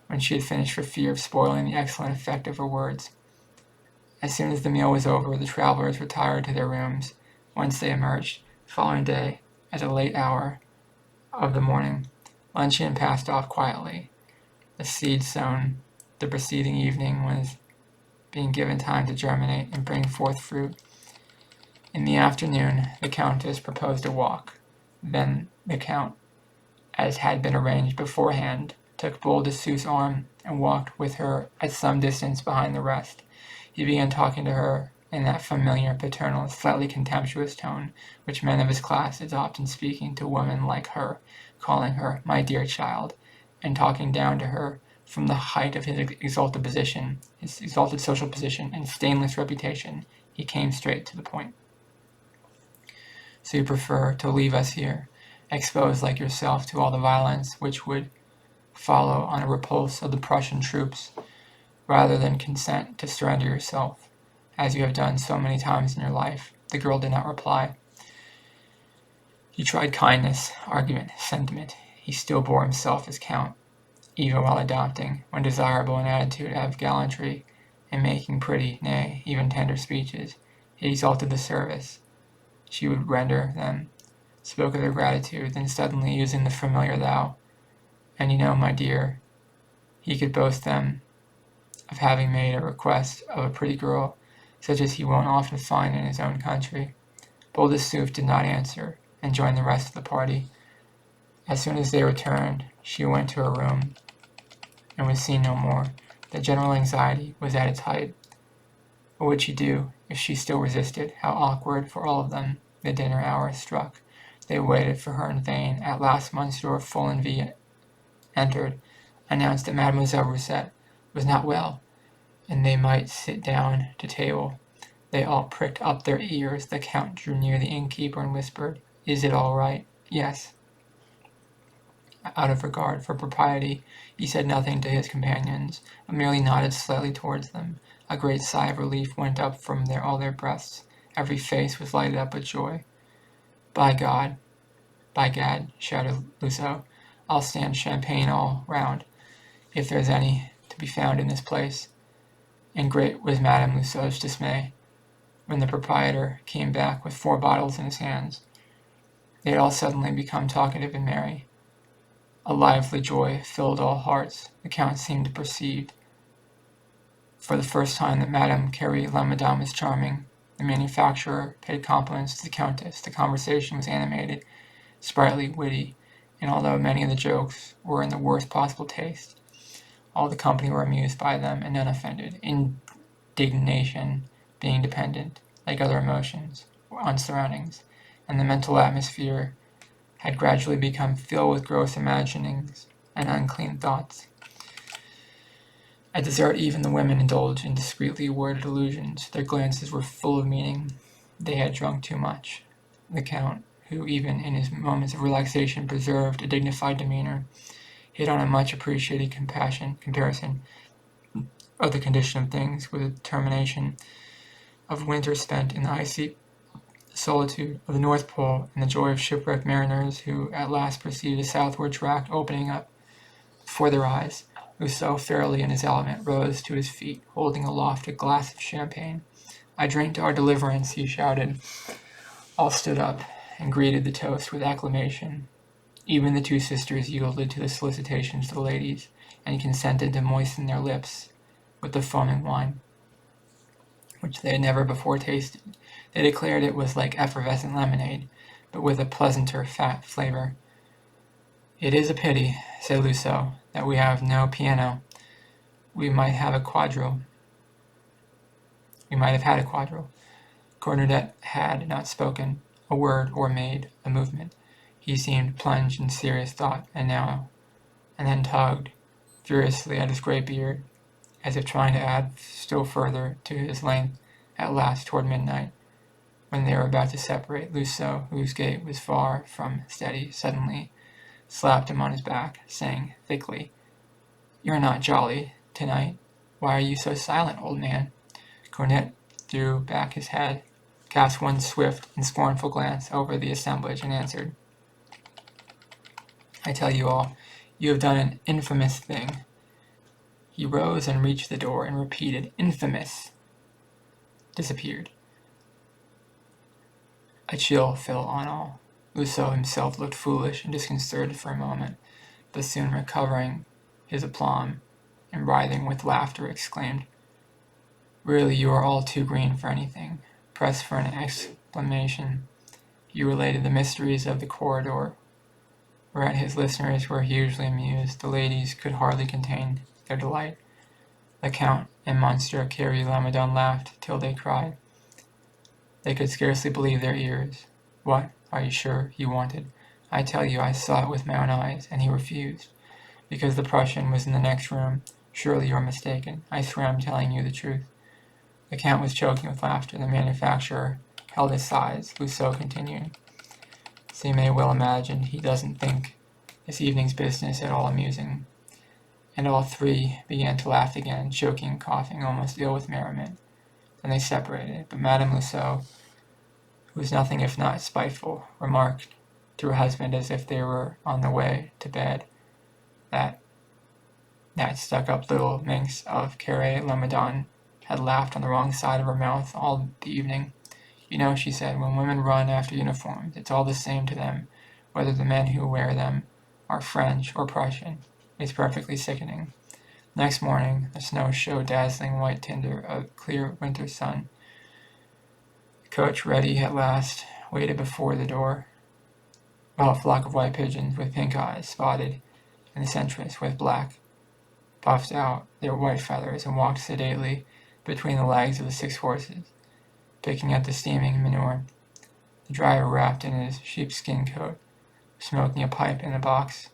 when she had finished for fear of spoiling the excellent effect of her words. As soon as the meal was over, the travelers retired to their rooms, whence they emerged the following day at a late hour of the morning. Luncheon passed off quietly. The seed sown the preceding evening was being given time to germinate and bring forth fruit. In the afternoon, the Countess proposed a walk. Then the Count, as had been arranged beforehand, took Boule de Suif's arm and walked with her at some distance behind the rest. He began talking to her in that familiar, paternal, slightly contemptuous tone which men of his class adopt in speaking to women like her, calling her "my dear child," and talking down to her from the height of his exalted position, his exalted social position, and stainless reputation. He came straight to the point. So you prefer to leave us here, exposed like yourself to all the violence which would follow on a repulse of the Prussian troops, rather than consent to surrender yourself, as you have done so many times in your life? The girl did not reply. He tried kindness, argument, sentiment. he still bore himself as Count, even while adopting, when desirable, an attitude of gallantry, and making pretty, nay, even tender speeches. He exalted the service she would render them, spoke of their gratitude, then suddenly using the familiar thou, and you know, my dear, he could boast them of having made a request of a pretty girl, such as he won't often find in his own country. Boule de Suif did not answer, and joined the rest of the party. As soon as they returned, she went to her room, and was seen no more. The general anxiety was at its height. What would she do if she still resisted? How awkward for all of them. The dinner hour struck. They waited for her in vain. At last Monsieur Follenvie entered, announced that Mademoiselle Roussette was not well, and they might sit down to table. They all pricked up their ears. The Count drew near the innkeeper and whispered, "Is it all right?" "Yes." Out of regard for propriety, he said nothing to his companions, but merely nodded slightly towards them. A great sigh of relief went up from all their breasts. Every face was lighted up with joy. "By God, by Gad," shouted Luceau, "I'll stand champagne all round, if there's any to be found in this place." And great was Madame Luceau's dismay when the proprietor came back with 4 bottles in his hands. They had all suddenly become talkative and merry. A lively joy filled all hearts. The Count seemed to perceive for the first time that Madame Carré Lamadame was charming. The manufacturer paid compliments to the Countess. The conversation was animated, sprightly, witty, and although many of the jokes were in the worst possible taste, all the company were amused by them, and none offended. Indignation being dependent, like other emotions, on surroundings, and the mental atmosphere had gradually become filled with gross imaginings and unclean thoughts. At dessert even the women indulged in discreetly worded allusions. Their glances were full of meaning. They had drunk too much. The Count, who even in his moments of relaxation preserved a dignified demeanor, hit on a much appreciated comparison of the condition of things with the termination of winter spent in the icy solitude of the North Pole, and the joy of shipwrecked mariners who at last perceived a southward track opening up before their eyes. Rousseau, fairly in his element, rose to his feet, holding aloft a glass of champagne. "I drink to our deliverance," he shouted. All stood up and greeted the toast with acclamation. Even the 2 sisters yielded to the solicitations of the ladies, and consented to moisten their lips with the foaming wine, which they had never before tasted. They declared it was like effervescent lemonade, but with a pleasanter fat flavor. "It is a pity," said Luceau, "that we have no piano. We might have had a quadrille." Cornudet had not spoken a word or made a movement. He seemed plunged in serious thought, and then tugged furiously at his grey beard, as if trying to add still further to his length. At last, toward midnight, when they were about to separate, Luceau, whose gait was far from steady, suddenly slapped him on his back, saying thickly, "You're not jolly tonight. Why are you so silent, old man?" Cornet threw back his head, cast one swift and scornful glance over the assemblage, and answered, "I tell you all, you have done an infamous thing." He rose and reached the door, and repeated, "Infamous!" disappeared. A chill fell on all. Luceau himself looked foolish and disconcerted for a moment, but soon recovering his aplomb, and writhing with laughter, exclaimed, "Really, you are all too green for anything." Pressed for an explanation, he related the mysteries of the corridor, whereat his listeners were hugely amused. The ladies could hardly contain their delight. The Count and Monsieur Carré Lamadon laughed till they cried. They could scarcely believe their ears. "What, are you sure?" he wanted. "I tell you I saw it with my own eyes," and he refused, because the Prussian was in the next room. "Surely you are mistaken. I swear I'm telling you the truth." The Count was choking with laughter. The manufacturer held his sides. Luceau continued, "So you may well imagine he doesn't think this evening's business at all amusing." And all 3 began to laugh again, choking and coughing, almost ill with merriment. Then they separated, but Madame Luceau, who was nothing if not spiteful, remarked, to her husband as if they were on the way to bed. That stuck-up little minx of Carre Lamadon had laughed on the wrong side of her mouth all the evening. You know, she said, when women run after uniforms, it's all the same to them, whether the men who wear them are French or Prussian. It's perfectly sickening. Next morning, the snow showed dazzling white tinder of clear winter sun. The coach, ready at last, waited before the door, while a flock of white pigeons with pink eyes spotted in the centrist with black puffed out their white feathers and walked sedately between the legs of the 6 horses, picking at the steaming manure. The driver, wrapped in his sheepskin coat, smoking a pipe in a box,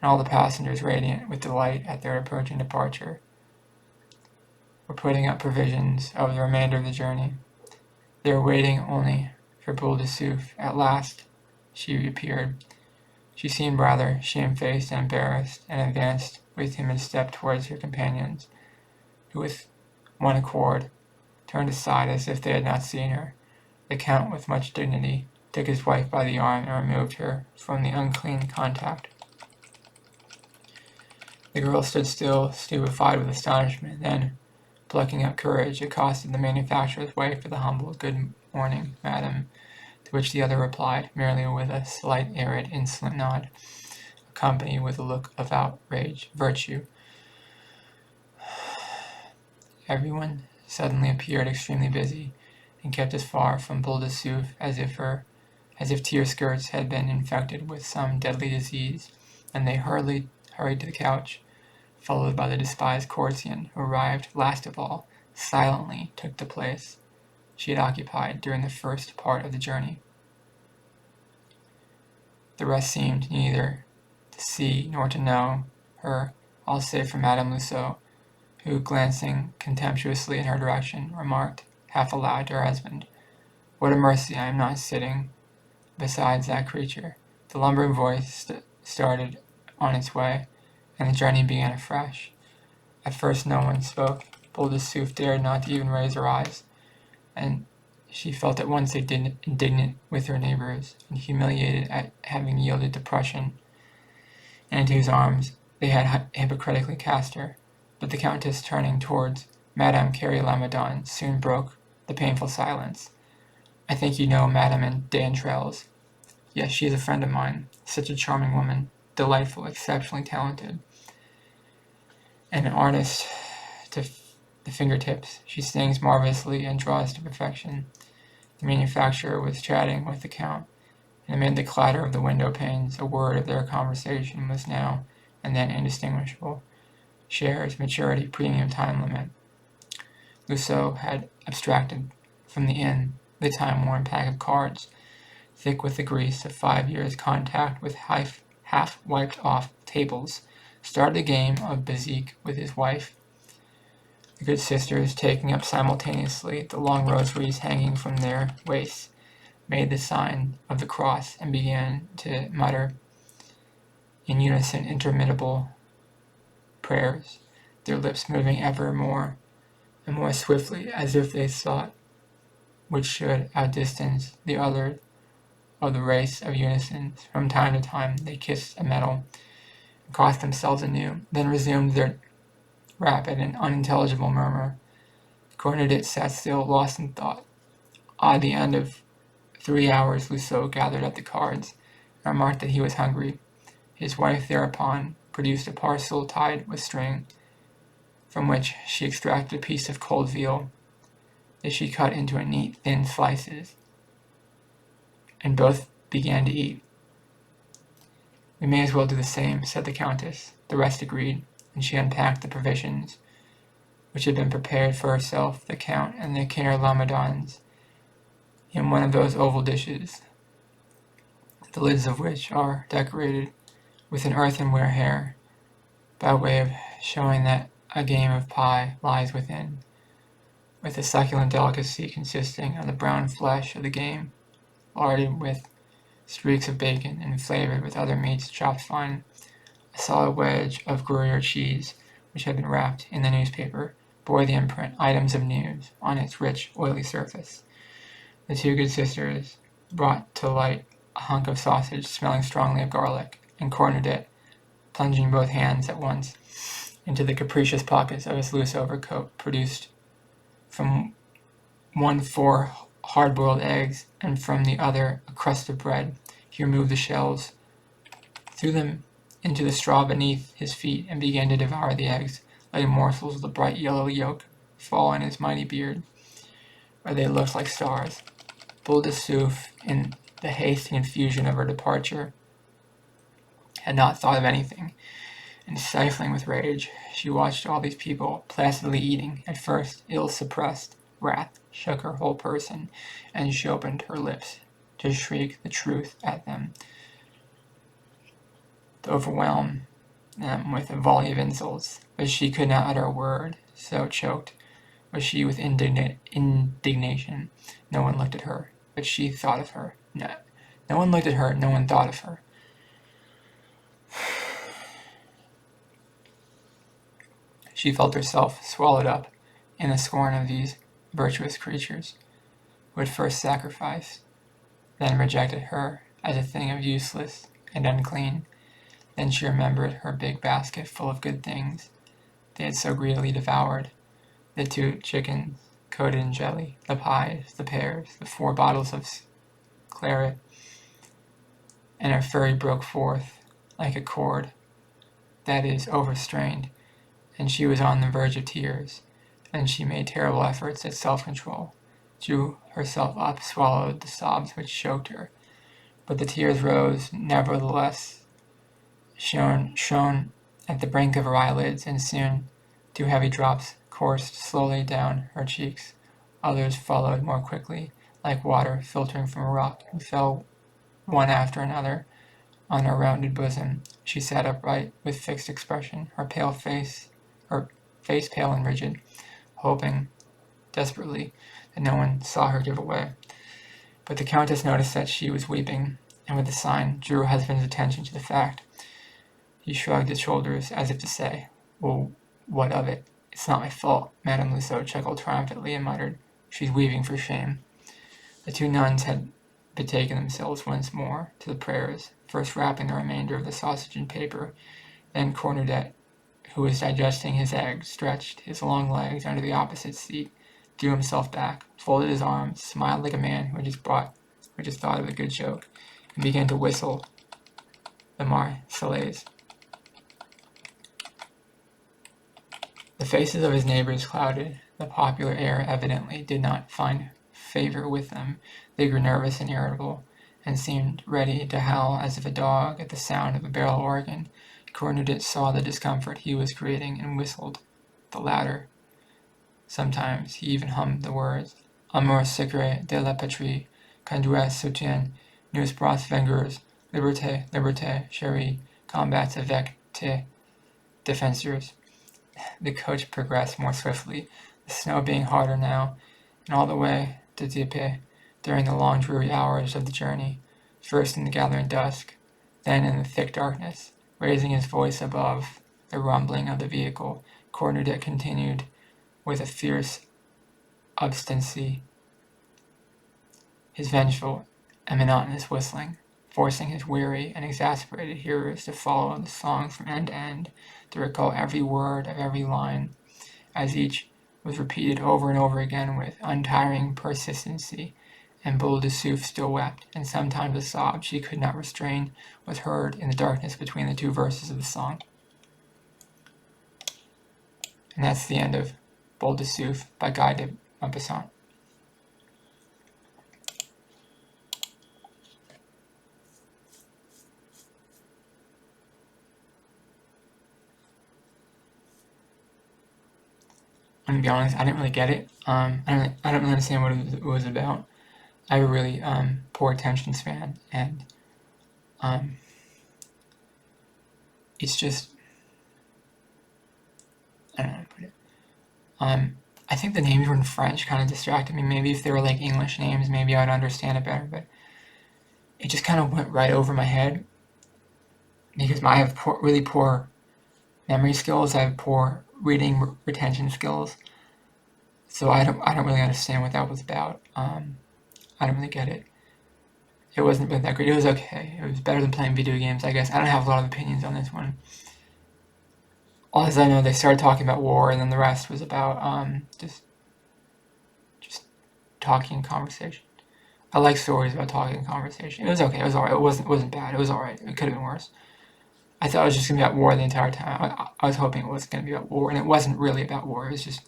and all the passengers radiant with delight at their approaching departure, were putting up provisions of the remainder of the journey. They were waiting only for Boule de Suif. At last she appeared. She seemed rather shamefaced and embarrassed, and advanced with timid step towards her companions, who with one accord turned aside as if they had not seen her. The Count, with much dignity, took his wife by the arm and removed her from the unclean contact. The girl stood still, stupefied with astonishment, then, plucking up courage, accosted the manufacturer's wife with a humble "Good morning, madam," to which the other replied, merely with a slight, arid, insolent nod, accompanied with a look of outraged virtue. Everyone suddenly appeared extremely busy, and kept as far from Boule de Suif as if tear skirts had been infected with some deadly disease, and they hurried to the couch, followed by the despised courtisan, who arrived last of all, silently took the place she had occupied during the first part of the journey. The rest seemed neither to see nor to know her, all save for Madame Loiseau, who, glancing contemptuously in her direction, remarked, half aloud, to her husband, "What a mercy I am not sitting beside that creature." The lumbering voice started on its way, and the journey began afresh. At first no one spoke. Boule de Suif dared not even raise her eyes, and she felt at once indignant with her neighbors, and humiliated at having yielded to Prussian, and into whose arms they had hypocritically cast her. But the Countess, turning towards Madame Carre Lamadon, soon broke the painful silence. "I think you know Madame d'Entrailles." "Yes, she is a friend of mine. Such a charming woman. Delightful, exceptionally talented, and an artist to the fingertips. She sings marvelously and draws to perfection." The manufacturer was chatting with the Count, and amid the clatter of the window panes, a word of their conversation was now and then indistinguishable. Shares, maturity, premium, time limit. Loiseau had abstracted from the inn the time-worn pack of cards, thick with the grease of 5 years' contact with half-wiped-off tables, started a game of bezique with his wife. The good sisters, taking up simultaneously the long rosaries hanging from their waists, made the sign of the cross and began to mutter in unison interminable prayers, their lips moving ever more and more swiftly, as if they sought which should outdistance the other of the race of unisons. From time to time they kissed a medal, and crossed themselves anew, then resumed their rapid and unintelligible murmur. The cornet sat still, lost in thought. At the end of 3 hours Loiseau gathered up the cards, and remarked that he was hungry. His wife thereupon produced a parcel tied with string, from which she extracted a piece of cold veal. This she cut into neat, thin slices, and both began to eat. "We may as well do the same," said the Countess. The rest agreed, and she unpacked the provisions which had been prepared for herself, the Count, and the Carre Lamadons in one of those oval dishes, the lids of which are decorated with an earthenware hare, by way of showing that a game of pie lies within, with a succulent delicacy consisting of the brown flesh of the game, larded with streaks of bacon and flavored with other meats chopped fine. A solid wedge of Gruyere cheese, which had been wrapped in the newspaper, bore the imprint "Items of News" on its rich, oily surface. The two good sisters brought to light a hunk of sausage smelling strongly of garlic, and cornered it, plunging both hands at once into the capacious pockets of his loose overcoat, produced from one 4 hard-boiled eggs, and from the other a crust of bread. He removed the shells, threw them into the straw beneath his feet, and began to devour the eggs, letting morsels of the bright yellow yolk fall in his mighty beard, where they looked like stars. Boule de Suif, in the haste and confusion of her departure, had not thought of anything, and stifling with rage, she watched all these people placidly eating. At first, ill-suppressed wrath shook her whole person, and she opened her lips to shriek the truth at them, to overwhelm them with a volley of insults, but she could not utter a word, so choked was she with indignation. No one looked at her, but she thought of her. No one looked at her, no one thought of her. She felt herself swallowed up in the scorn of these virtuous creatures, who had first sacrificed, then rejected her as a thing of useless and unclean. Then she remembered her big basket full of good things they had so greedily devoured, the 2 chickens coated in jelly, the pies, the pears, the 4 bottles of claret, and her fury broke forth like a cord that is overstrained, and she was on the verge of tears. Then she made terrible efforts at self-control, drew herself up, swallowed the sobs which choked her, but the tears rose, nevertheless, shone at the brink of her eyelids, and soon 2 heavy drops coursed slowly down her cheeks. Others followed more quickly, like water filtering from a rock, and fell one after another on her rounded bosom. She sat upright with fixed expression, her face pale and rigid, hoping desperately that no one saw her give way. But the Countess noticed that she was weeping, and with a sign drew her husband's attention to the fact. He shrugged his shoulders as if to say, "Well, what of it? It's not my fault." Madame Loiseau chuckled triumphantly and muttered, "She's weeping for shame." The 2 nuns had betaken themselves once more to the prayers, first wrapping the remainder of the sausage in paper. Then Cornudet, who was digesting his egg, stretched his long legs under the opposite seat, threw himself back, folded his arms, smiled like a man who had just thought of a good joke, and began to whistle the Marseillaise. The faces of his neighbors clouded. The popular air evidently did not find favor with them. They grew nervous and irritable, and seemed ready to howl as if a dog at the sound of a barrel organ. Cornudet saw the discomfort he was creating and whistled the louder. Sometimes he even hummed the words, "Amour secret de la patrie, conduit soutien, nous bras vengeurs, liberté, liberté, chérie, combats avec tes defenseurs." The coach progressed more swiftly, the snow being harder now, and all the way to Dieppe, during the long dreary hours of the journey, first in the gathering dusk, then in the thick darkness, raising his voice above the rumbling of the vehicle, Cornudet continued with a fierce obstinacy his vengeful and monotonous whistling, forcing his weary and exasperated hearers to follow the song from end to end, to recall every word of every line, as each was repeated over and over again with untiring persistency. And Boule de Suif still wept, and sometimes a sob she could not restrain was heard in the darkness between the 2 verses of the song. And that's the end of Boule de Suif by Guy de Maupassant. I'm gonna be honest, I didn't really get it. I don't really understand what it was about. I have a really poor attention span, and it's just, I don't know how to put it. I think the names were in French kind of distracted me. Maybe if they were like English names, maybe I'd understand it better, but it just kind of went right over my head because I have really poor memory skills. I have poor reading retention skills, so I don't really understand what that was about. I don't really get it, it wasn't really that great. It was okay. It was better than playing video games, I guess. I don't have a lot of opinions on this one. All as I know, they started talking about war, and then the rest was about just talking and conversation. I like stories about talking and conversation. It was okay. It was alright. It wasn't bad. It was alright. It could have been worse. I thought it was just gonna be about war the entire time. I was hoping it was gonna be about war, and it wasn't really about war. It was just,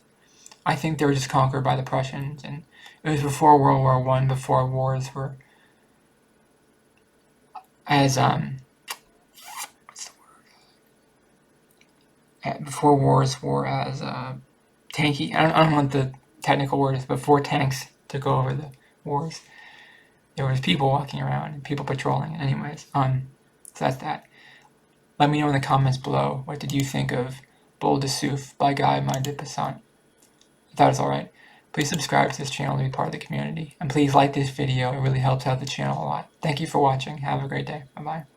I think they were just conquered by the Prussians, and it was before World War One, before wars were as what's the word? Before wars were as tanky. I don't want the technical words. Before tanks took over the wars, there was people walking around and people patrolling. Anyways, so that's that. Let me know in the comments below, what did you think of Boule de Suif by Guy de Maupassant? I thought it was alright. Please subscribe to this channel to be part of the community. And please like this video, it really helps out the channel a lot. Thank you for watching. Have a great day. Bye-bye.